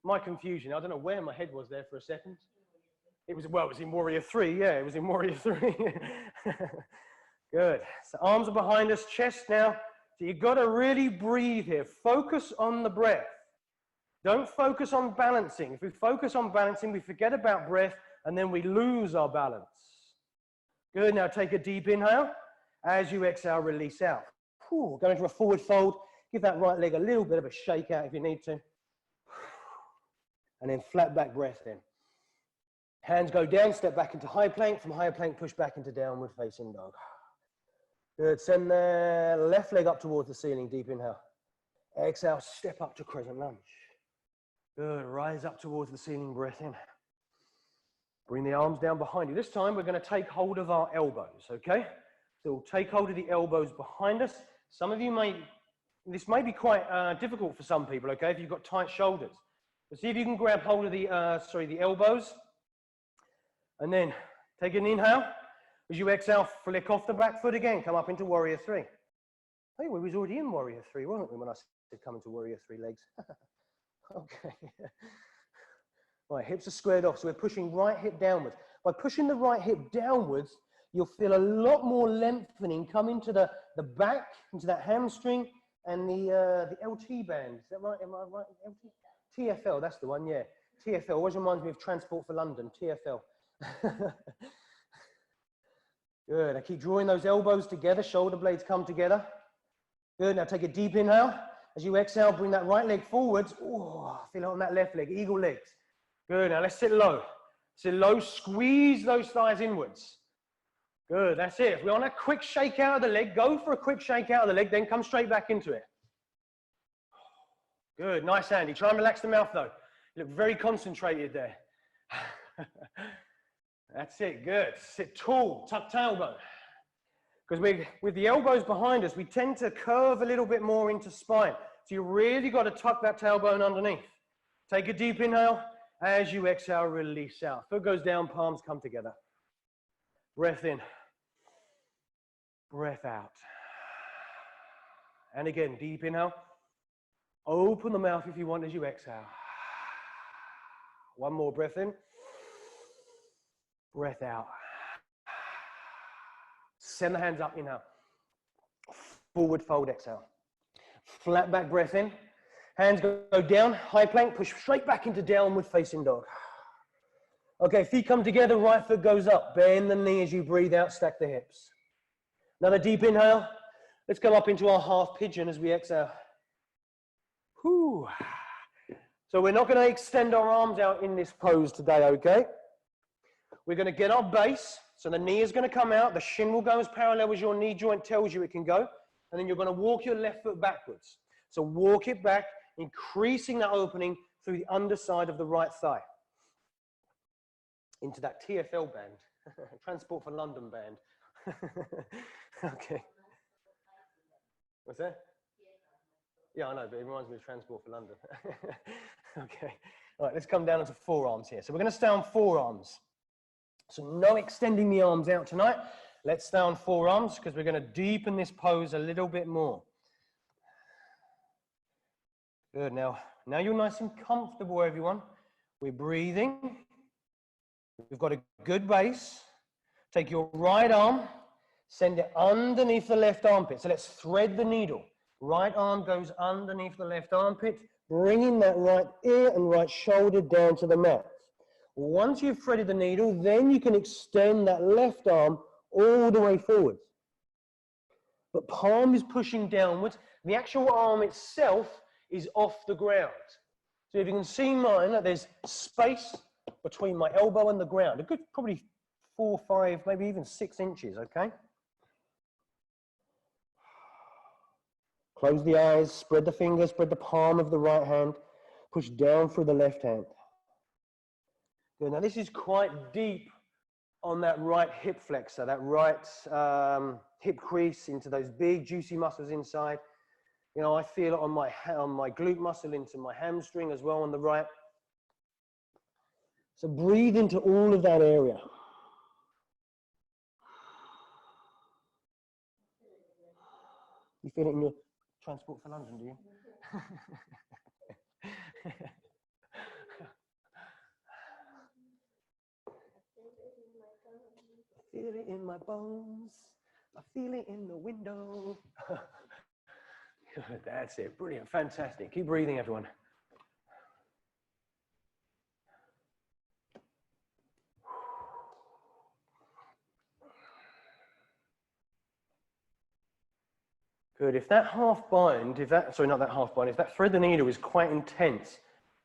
My confusion, I don't know where my head was there for a second. It was in warrior 3, yeah, it was in warrior 3. Good. So arms are behind us, chest now So you've got to really breathe here. Focus on the breath. Don't focus on balancing. If we focus on balancing, we forget about breath, and then we lose our balance. Good. Now take a deep inhale. As you exhale, release out. Whew, go into a forward fold. Give that right leg a little bit of a shake out if you need to. And then flat back breath in. Hands go down, step back into high plank. From high plank, push back into downward facing dog. Good. Send the left leg up towards the ceiling. Deep inhale. Exhale, step up to crescent lunge. Good. Rise up towards the ceiling, breath in. Bring the arms down behind you. This time we're going to take hold of our elbows, okay? So we'll take hold of the elbows behind us. Some of you this may be quite difficult for some people, okay, if you've got tight shoulders. But see if you can grab hold of the elbows. And then take an inhale. As you exhale, flick off the back foot again. Come up into warrior three. Hey, we was already in warrior three, weren't we, when I said come into warrior three legs? Okay. Right, hips are squared off, so we're pushing right hip downwards. By pushing the right hip downwards, you'll feel a lot more lengthening come into the back, into that hamstring, and the LT band. Is that right? Am I right? LT? TFL, that's the one, yeah. TFL always reminds me of Transport for London, TFL. Good, now keep drawing those elbows together, shoulder blades come together. Good, now take a deep inhale. As you exhale, bring that right leg forwards. Oh, feel it on that left leg, eagle legs. Good, now let's sit low. Sit low, squeeze those thighs inwards. Good, that's it. If we want a quick shake out of the leg, go for a quick shake out of the leg, then come straight back into it. Good, nice, Andy. Try and relax the mouth though. You look very concentrated there. That's it, good. Sit tall, tuck tailbone. Because with the elbows behind us, we tend to curve a little bit more into spine. So you really got to tuck that tailbone underneath. Take a deep inhale. As you exhale, release out. Foot goes down, palms come together. Breath in. Breath out. And again, deep inhale. Open the mouth if you want as you exhale. One more breath in. Breath out. Send the hands up, inhale. Forward fold, exhale. Flat back breath in. Hands go down, high plank, push straight back into downward facing dog. Okay, feet come together, right foot goes up. Bend the knee as you breathe out, stack the hips. Another deep inhale. Let's come up into our half pigeon as we exhale. Whew. So we're not going to extend our arms out in this pose today, okay? We're going to get our base. So the knee is going to come out. The shin will go as parallel as your knee joint tells you it can go. And then you're going to walk your left foot backwards. So walk it back, increasing that opening through the underside of the right thigh. Into that TFL band. Transport for London band. Okay. What's that? Yeah, I know, but it reminds me of Transport for London. Okay. All right, let's come down onto forearms here. So we're going to stay on forearms. So no extending the arms out tonight. Let's stay on forearms because we're going to deepen this pose a little bit more. Good. Now you're nice and comfortable, everyone. We're breathing. We've got a good base. Take your right arm, send it underneath the left armpit. So let's thread the needle. Right arm goes underneath the left armpit, bringing that right ear and right shoulder down to the mat. Once you've threaded the needle, then you can extend that left arm all the way forwards. But palm is pushing downwards. The actual arm itself is off the ground. So if you can see mine, there's space between my elbow and the ground. A good probably 4, 5, maybe even 6 inches, okay? Close the eyes, spread the fingers, spread the palm of the right hand, push down through the left hand. Good. Now this is quite deep on that right hip flexor, that right hip crease into those big juicy muscles inside. You know, I feel it on my glute muscle into my hamstring as well on the right. So breathe into all of that area. You feel it in your Transport for London, do you? I feel it in my bones. I feel it in the window. Good, that's it. Brilliant, fantastic. Keep breathing, everyone. Good. If that half bind, if that, sorry, not that half bind, if that thread the needle is quite intense,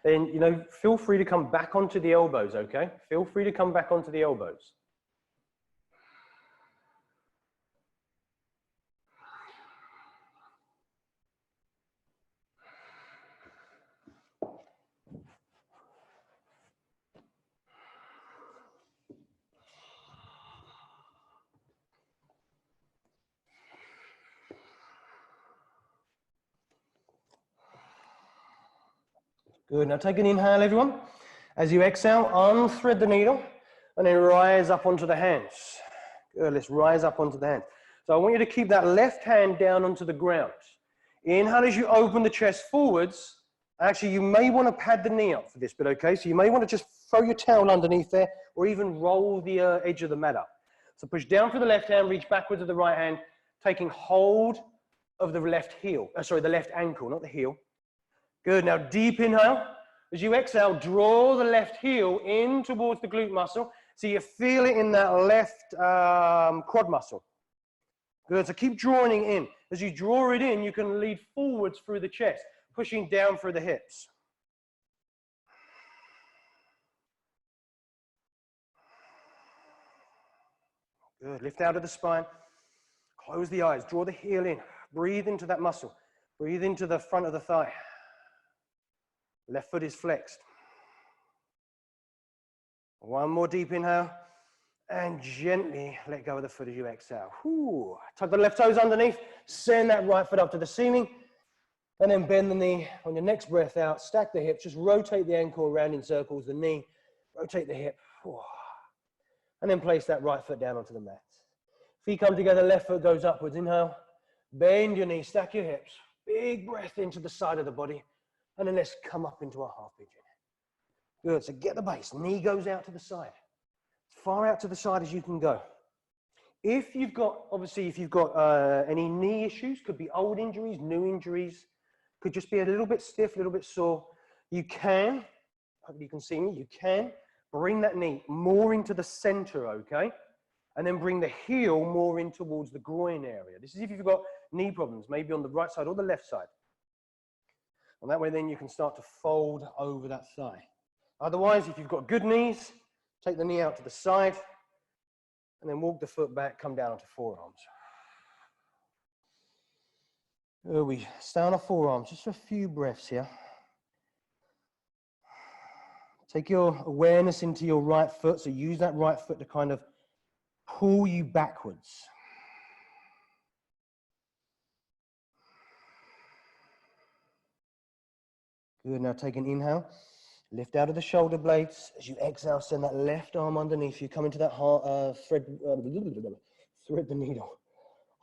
then, you know, feel free to come back onto the elbows, okay? Feel free to come back onto the elbows. Good. Now take an inhale, everyone. As you exhale, unthread the needle and then rise up onto the hands. Good. Let's rise up onto the hands. So I want you to keep that left hand down onto the ground. Inhale as you open the chest forwards. Actually, you may want to pad the knee up for this bit, okay? So you may want to just throw your towel underneath there or even roll the edge of the mat up. So push down through the left hand, reach backwards with the right hand, taking hold of the left heel. Sorry, the left ankle, not the heel. Good. Now deep inhale. As you exhale, draw the left heel in towards the glute muscle. So you feel it in that left quad muscle. Good. So keep drawing it in. As you draw it in, you can lead forwards through the chest, pushing down through the hips. Good. Lift out of the spine. Close the eyes. Draw the heel in. Breathe into that muscle. Breathe into the front of the thigh. Left foot is flexed. One more deep inhale. And gently let go of the foot as you exhale. Whew. Tuck the left toes underneath. Send that right foot up to the ceiling. And then bend the knee on your next breath out. Stack the hips. Just rotate the ankle around in circles. The knee. Rotate the hip. Whew. And then place that right foot down onto the mat. Feet come together. Left foot goes upwards. Inhale. Bend your knees. Stack your hips. Big breath into the side of the body. And then let's come up into a half pigeon. Good. So get the base. Knee goes out to the side. Far out to the side as you can go. If you've got, obviously, if you've got any knee issues, could be old injuries, new injuries, could just be a little bit stiff, a little bit sore, you can, hope you can see me, you can bring that knee more into the center, okay? And then bring the heel more in towards the groin area. This is if you've got knee problems, maybe on the right side or the left side. And that way then you can start to fold over that thigh. Otherwise, if you've got good knees, take the knee out to the side, and then walk the foot back, come down onto forearms. We stay on our forearms, just a few breaths here. Take your awareness into your right foot, so use that right foot to kind of pull you backwards. Good, now take an inhale. Lift out of the shoulder blades. As you exhale, send that left arm underneath you. Come into that thread the needle.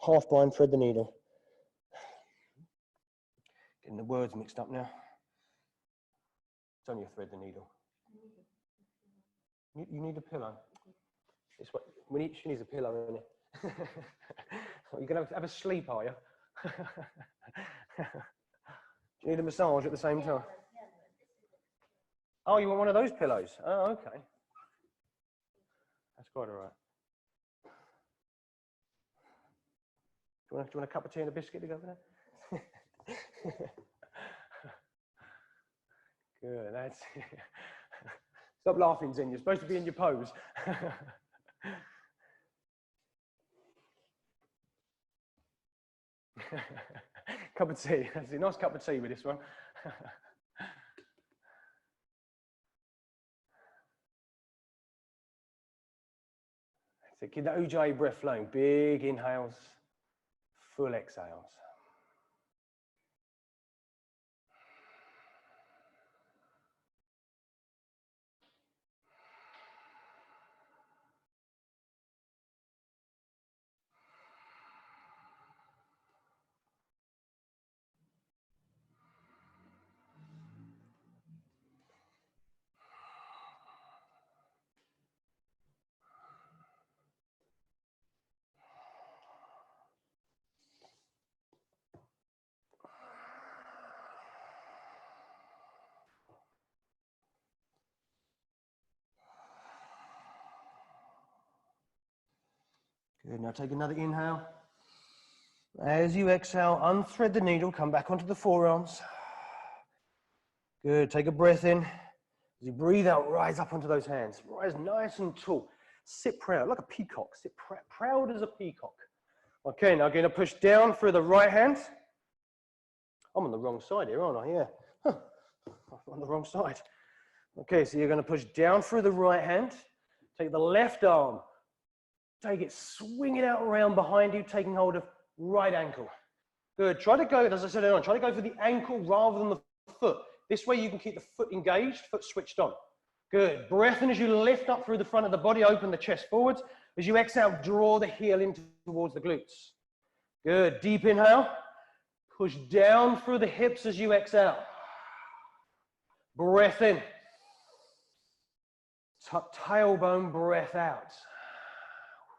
Half bind, thread the needle. Getting the words mixed up now. It's only a thread the needle. You need a pillow. It's what she needs a pillow, isn't it? You're gonna have a sleep, are you? Do you need a massage at the same time? Oh, you want one of those pillows? Oh, okay. That's quite all right. Do you want a cup of tea and a biscuit to go with that? Good, that's it. Stop laughing, Zin. You're supposed to be in your pose. Cup of tea. That's a nice cup of tea with this one. So keep that Ujjayi breath flowing. Big inhales, full exhales. Good, now take another inhale. As you exhale, unthread the needle, come back onto the forearms. Good, take a breath in. As you breathe out, rise up onto those hands. Rise nice and tall. Sit proud, like a peacock. Sit proud as a peacock. Okay, now going to push down through the right hand. I'm on the wrong side here, aren't I? Yeah. Huh. I'm on the wrong side. Okay, so you're going to push down through the right hand. Take the left arm. Take it, swing it out around behind you, taking hold of right ankle. Good. Try to go, as I said earlier on, try to go for the ankle rather than the foot. This way you can keep the foot engaged, foot switched on. Good. Breath in as you lift up through the front of the body, open the chest forwards. As you exhale, draw the heel in towards the glutes. Good. Deep inhale. Push down through the hips as you exhale. Breath in. Tuck tailbone, breath out.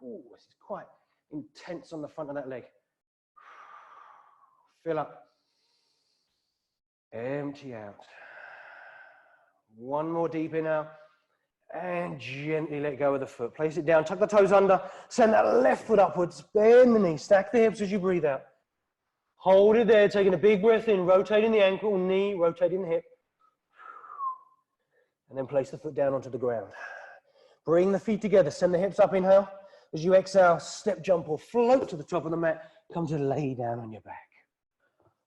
Ooh, this is quite intense on the front of that leg. Fill up. Empty out. One more deep inhale. And gently let go of the foot. Place it down, tuck the toes under, send that left foot upwards, bend the knee, stack the hips as you breathe out. Hold it there, taking a big breath in, rotating the ankle, knee, rotating the hip. And then place the foot down onto the ground. Bring the feet together, send the hips up, inhale. As you exhale, step, jump, or float to the top of the mat. Come to lay down on your back.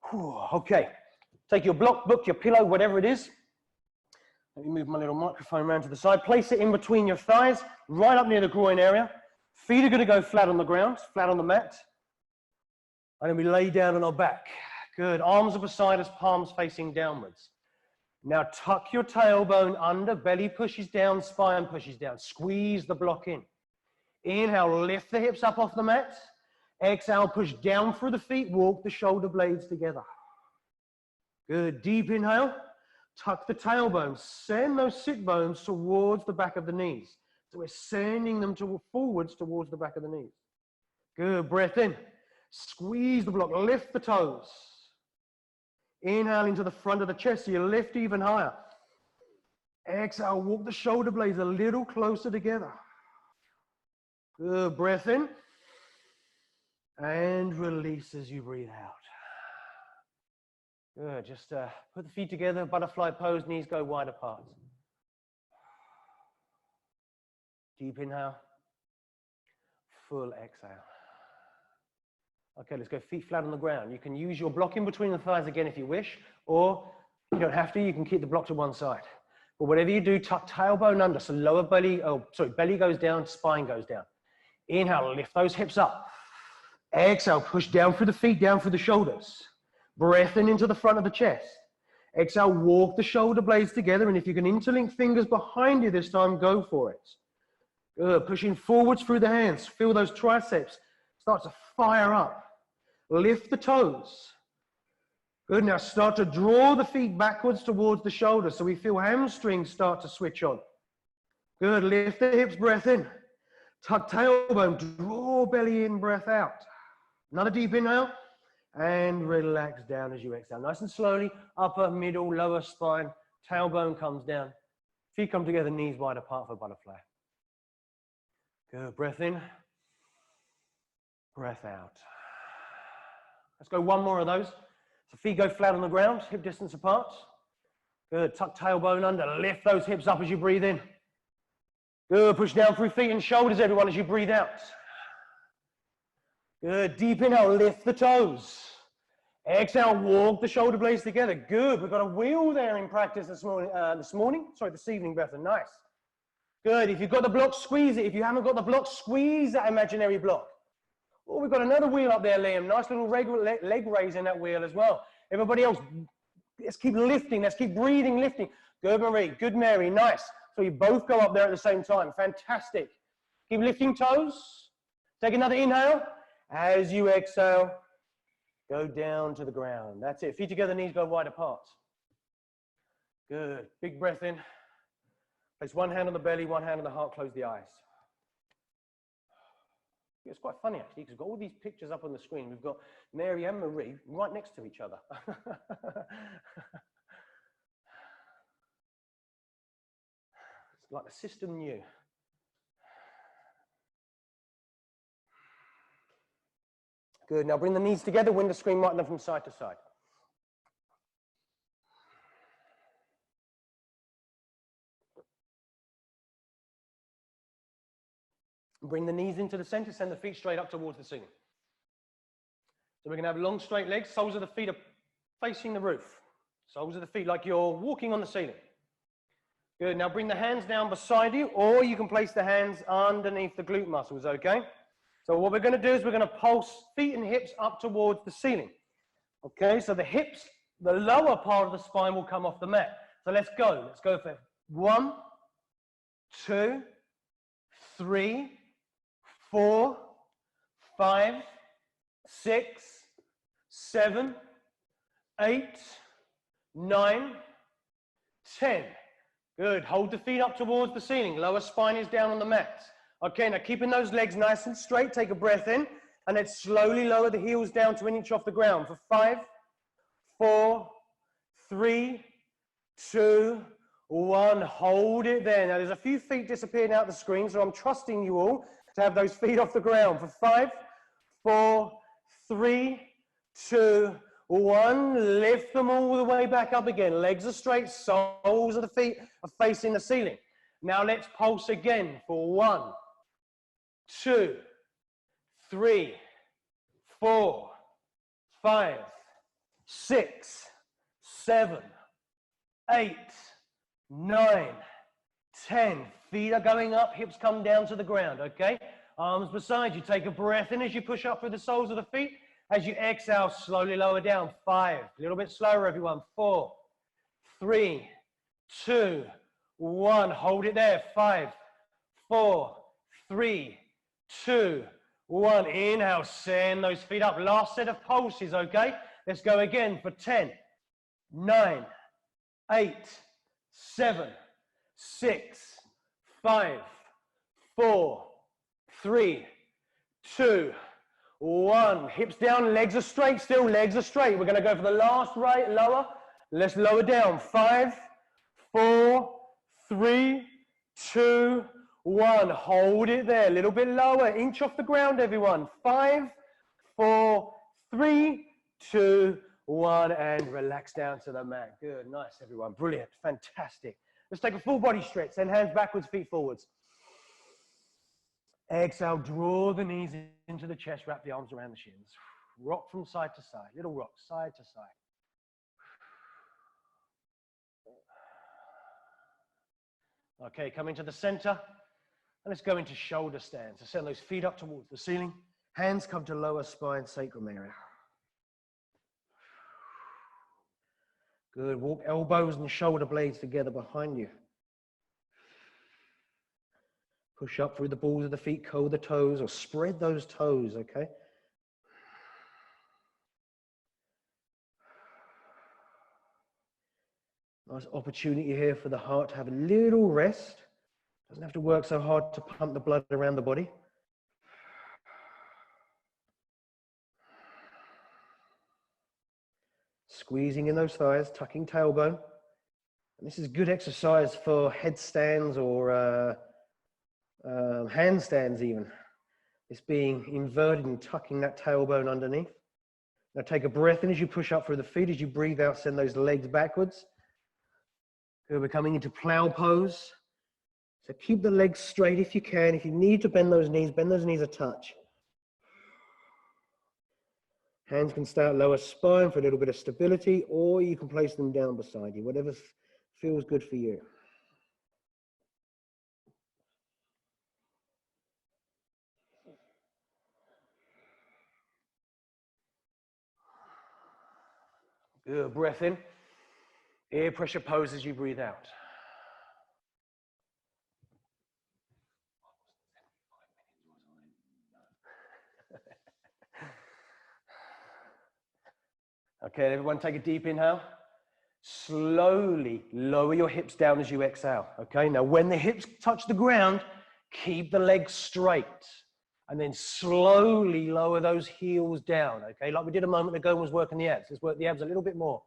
Whew, okay, take your block, book, your pillow, whatever it is. Let me move my little microphone around to the side. Place it in between your thighs, right up near the groin area. Feet are going to go flat on the ground, flat on the mat. And then we lay down on our back. Good. Arms are beside us, palms facing downwards. Now tuck your tailbone under, belly pushes down, spine pushes down. Squeeze the block in. Inhale, lift the hips up off the mat. Exhale, push down through the feet, walk the shoulder blades together. Good. Deep inhale. Tuck the tailbone, send those sit bones towards the back of the knees. So we're sending them forwards towards the back of the knees. Good, breath in. Squeeze the block, lift the toes. Inhale into the front of the chest, so you lift even higher. Exhale, walk the shoulder blades a little closer together. Good, breath in. And release as you breathe out. Good, just put the feet together, butterfly pose, knees go wide apart. Deep inhale, full exhale. Okay, let's go feet flat on the ground. You can use your block in between the thighs again if you wish, or you don't have to, you can keep the block to one side. But whatever you do, tuck tailbone under, so lower belly, belly goes down, spine goes down. Inhale, lift those hips up. Exhale, push down through the feet, down through the shoulders. Breath in into the front of the chest. Exhale, walk the shoulder blades together, and if you can interlink fingers behind you this time, go for it. Good, pushing forwards through the hands. Feel those triceps start to fire up. Lift the toes. Good, now start to draw the feet backwards towards the shoulders, so we feel hamstrings start to switch on. Good, lift the hips, breath in. Tuck tailbone, draw belly in, breath out. Another deep inhale. And relax down as you exhale. Nice and slowly, upper, middle, lower spine, tailbone comes down. Feet come together, knees wide apart for butterfly. Good, breath in, breath out. Let's go one more of those. So feet go flat on the ground, hip distance apart. Good, tuck tailbone under, lift those hips up as you breathe in. Good, push down through feet and shoulders, everyone, as you breathe out. Good, deep inhale, lift the toes. Exhale, walk the shoulder blades together. Good, we've got a wheel there in practice this evening, Bethan, nice. Good, if you've got the block, squeeze it. If you haven't got the block, squeeze that imaginary block. Oh, we've got another wheel up there, Liam. Nice little leg raise in that wheel as well. Everybody else, let's keep lifting, let's keep breathing, lifting. Good, Marie, good, Mary, nice. So you both go up there at the same time, fantastic. Keep lifting toes. Take another inhale. As you exhale, go down to the ground. That's it. Feet together, knees go wide apart. Good. Big breath in. Place one hand on the belly, one hand on the heart, close the eyes. It's quite funny actually, because we've got all these pictures up on the screen. We've got Mary and Marie right next to each other. It's like the system knew. Good. Now bring the knees together, window screen right them from side to side. Bring the knees into the center, send the feet straight up towards the ceiling. So we're going to have long, straight legs. Soles of the feet are facing the roof. Soles of the feet like you're walking on the ceiling. Good. Now bring the hands down beside you, or you can place the hands underneath the glute muscles, okay? So what we're going to do is we're going to pulse feet and hips up towards the ceiling. Okay, so the hips, the lower part of the spine will come off the mat. So let's go. Let's go for 1, 2, 3, 4, 5, 6, 7, 8, 9, 10. Good. Hold the feet up towards the ceiling. Lower spine is down on the mat. Okay, now keeping those legs nice and straight, take a breath in, and then slowly lower the heels down to an inch off the ground for 5, 4, 3, 2, 1. Hold it there. Now there's a few feet disappearing out the screen, so I'm trusting you all to have those feet off the ground for 5, 4, 3, 2, 1. Lift them all the way back up again. Legs are straight, soles of the feet are facing the ceiling. Now let's pulse again for 1, 2, 3, 4, 5, 6, 7, 8, 9, 10. Feet are going up, hips come down to the ground, okay? Arms beside you. Take a breath in as you push up through the soles of the feet. As you exhale, slowly lower down. 5. A little bit slower, everyone. 4, 3, 2, 1. Hold it there. 5, 4, 3, 2, 1. Inhale, send those feet up. Last set of pulses, okay? Let's go again for 10, 9, 8, 7, 6, 5, 4, 3, 2, 1. Hips down, legs are straight still, legs are straight. We're going to go for the last right, lower. Let's lower down. 5, 4, 3, 2, 1. Hold it there. A little bit lower. Inch off the ground, everyone. 5, 4, 3, 2, 1. And relax down to the mat. Good. Nice, everyone. Brilliant. Fantastic. Let's take a full body stretch. Send hands backwards, feet forwards. Exhale. Draw the knees into the chest. Wrap the arms around the shins. Rock from side to side. Little rock, side to side. Okay, come into the center, and let's go into shoulder stand. So send those feet up towards the ceiling. Hands come to lower spine, sacrum area. Good. Walk elbows and shoulder blades together behind you. Push up through the balls of the feet, curl the toes, or spread those toes, okay? Nice opportunity here for the heart to have a little rest. Doesn't have to work so hard to pump the blood around the body. Squeezing in those thighs, tucking tailbone. And this is good exercise for headstands or handstands even. It's being inverted and tucking that tailbone underneath. Now take a breath in as you push up through the feet. As you breathe out, send those legs backwards. Good, we're coming into plow pose. So keep the legs straight if you can. If you need to bend those knees a touch. Hands can stay at lower spine for a little bit of stability, or you can place them down beside you, whatever feels good for you. Good, breath in. Ear pressure pose as you breathe out. Okay, everyone take a deep inhale. Slowly lower your hips down as you exhale. Okay, now when the hips touch the ground, keep the legs straight. And then slowly lower those heels down. Okay, like we did a moment ago when we was working the abs. Let's work the abs a little bit more.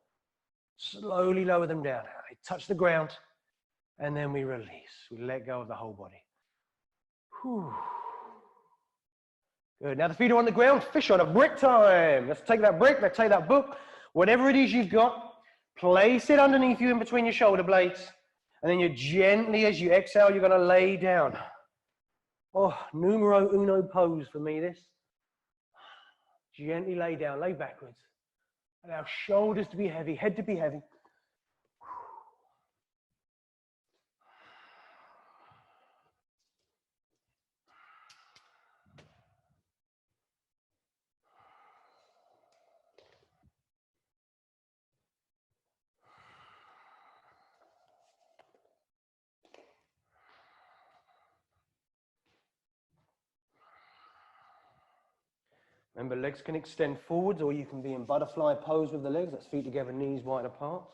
Slowly lower them down. They touch the ground, and then we release. We let go of the whole body. Whew. Good. Now the feet are on the ground. Fish on a brick time. Let's take that brick. Let's take that book. Whatever it is you've got, place it underneath you in between your shoulder blades. And then you gently, as you exhale, you're going to lay down. Oh, numero uno pose for me, this. Gently lay down, lay backwards. Allow shoulders to be heavy, head to be heavy. Remember, legs can extend forwards, or you can be in butterfly pose with the legs. That's feet together, knees wide apart.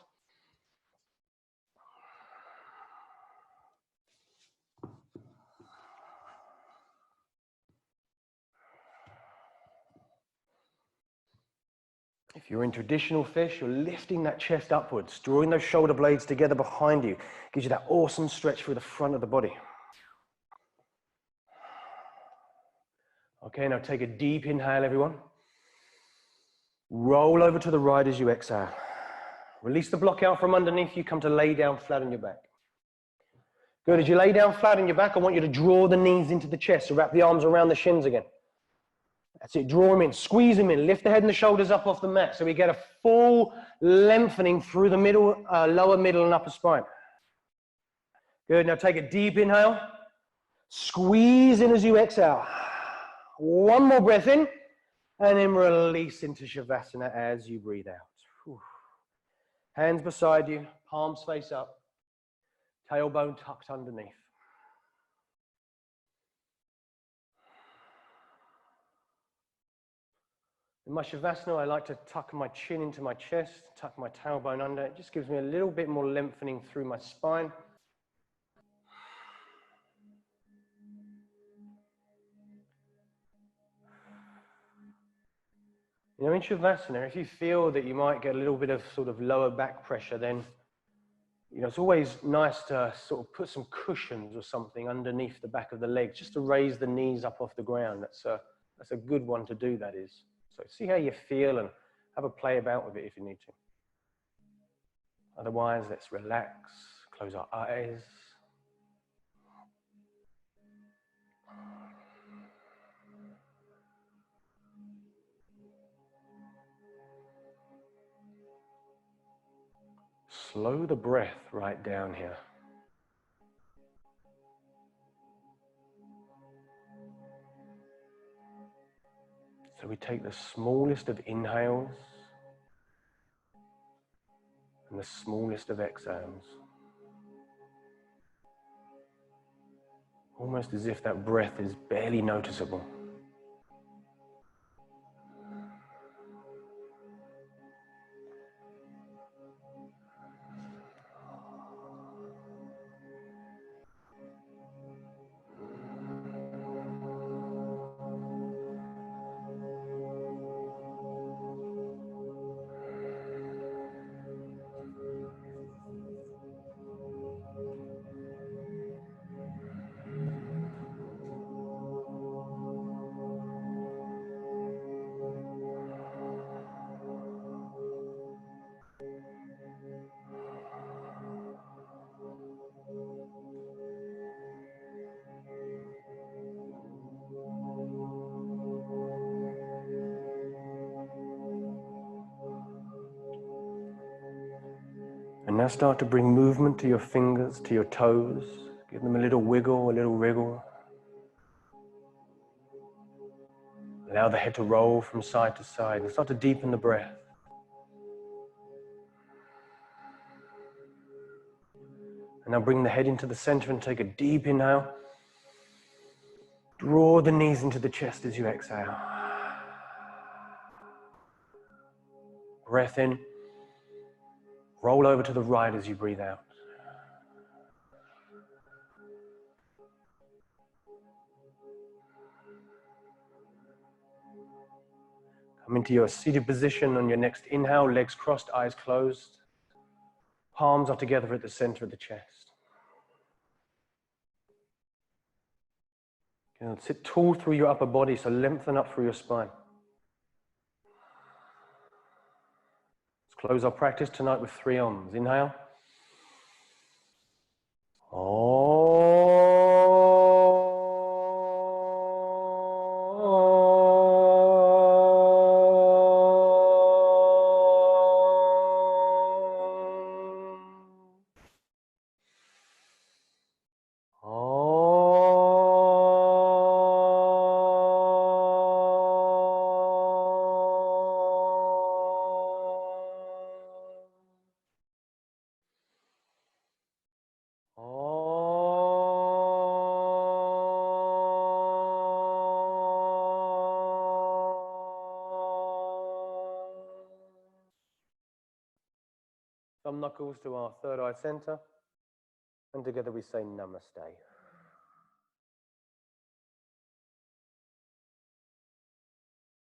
If you're in traditional fish, you're lifting that chest upwards, drawing those shoulder blades together behind you. Gives you that awesome stretch through the front of the body. Okay, now take a deep inhale, everyone. Roll over to the right as you exhale. Release the block out from underneath you. Come to lay down flat on your back. Good. As you lay down flat on your back, I want you to draw the knees into the chest. So wrap the arms around the shins again. That's it. Draw them in. Squeeze them in. Lift the head and the shoulders up off the mat so we get a full lengthening through the middle, lower, middle, and upper spine. Good. Now take a deep inhale. Squeeze in as you exhale. One more breath in. And then release into Shavasana as you breathe out. Whew. Hands beside you, palms face up, tailbone tucked underneath. In my Shavasana, I like to tuck my chin into my chest, tuck my tailbone under. It just gives me a little bit more lengthening through my spine. You know, in Shavasana, if you feel that you might get a little bit of sort of lower back pressure, then, you know, it's always nice to sort of put some cushions or something underneath the back of the legs, just to raise the knees up off the ground. That's a good one to do, that is. So see how you feel and have a play about with it if you need to. Otherwise, let's relax, close our eyes. Slow the breath right down here. So we take the smallest of inhales and the smallest of exhales. Almost as if that breath is barely noticeable. And now start to bring movement to your fingers, to your toes. Give them a little wiggle, a little wriggle. Allow the head to roll from side to side and start to deepen the breath. And now bring the head into the center and take a deep inhale. Draw the knees into the chest as you exhale. Breath in. Roll over to the right as you breathe out. Come into your seated position on your next inhale, legs crossed, eyes closed. Palms are together at the center of the chest. And sit tall through your upper body, so lengthen up through your spine. Let's close our practice tonight with 3 Oms. Inhale. Thumb knuckles to our third eye center, and together we say Namaste.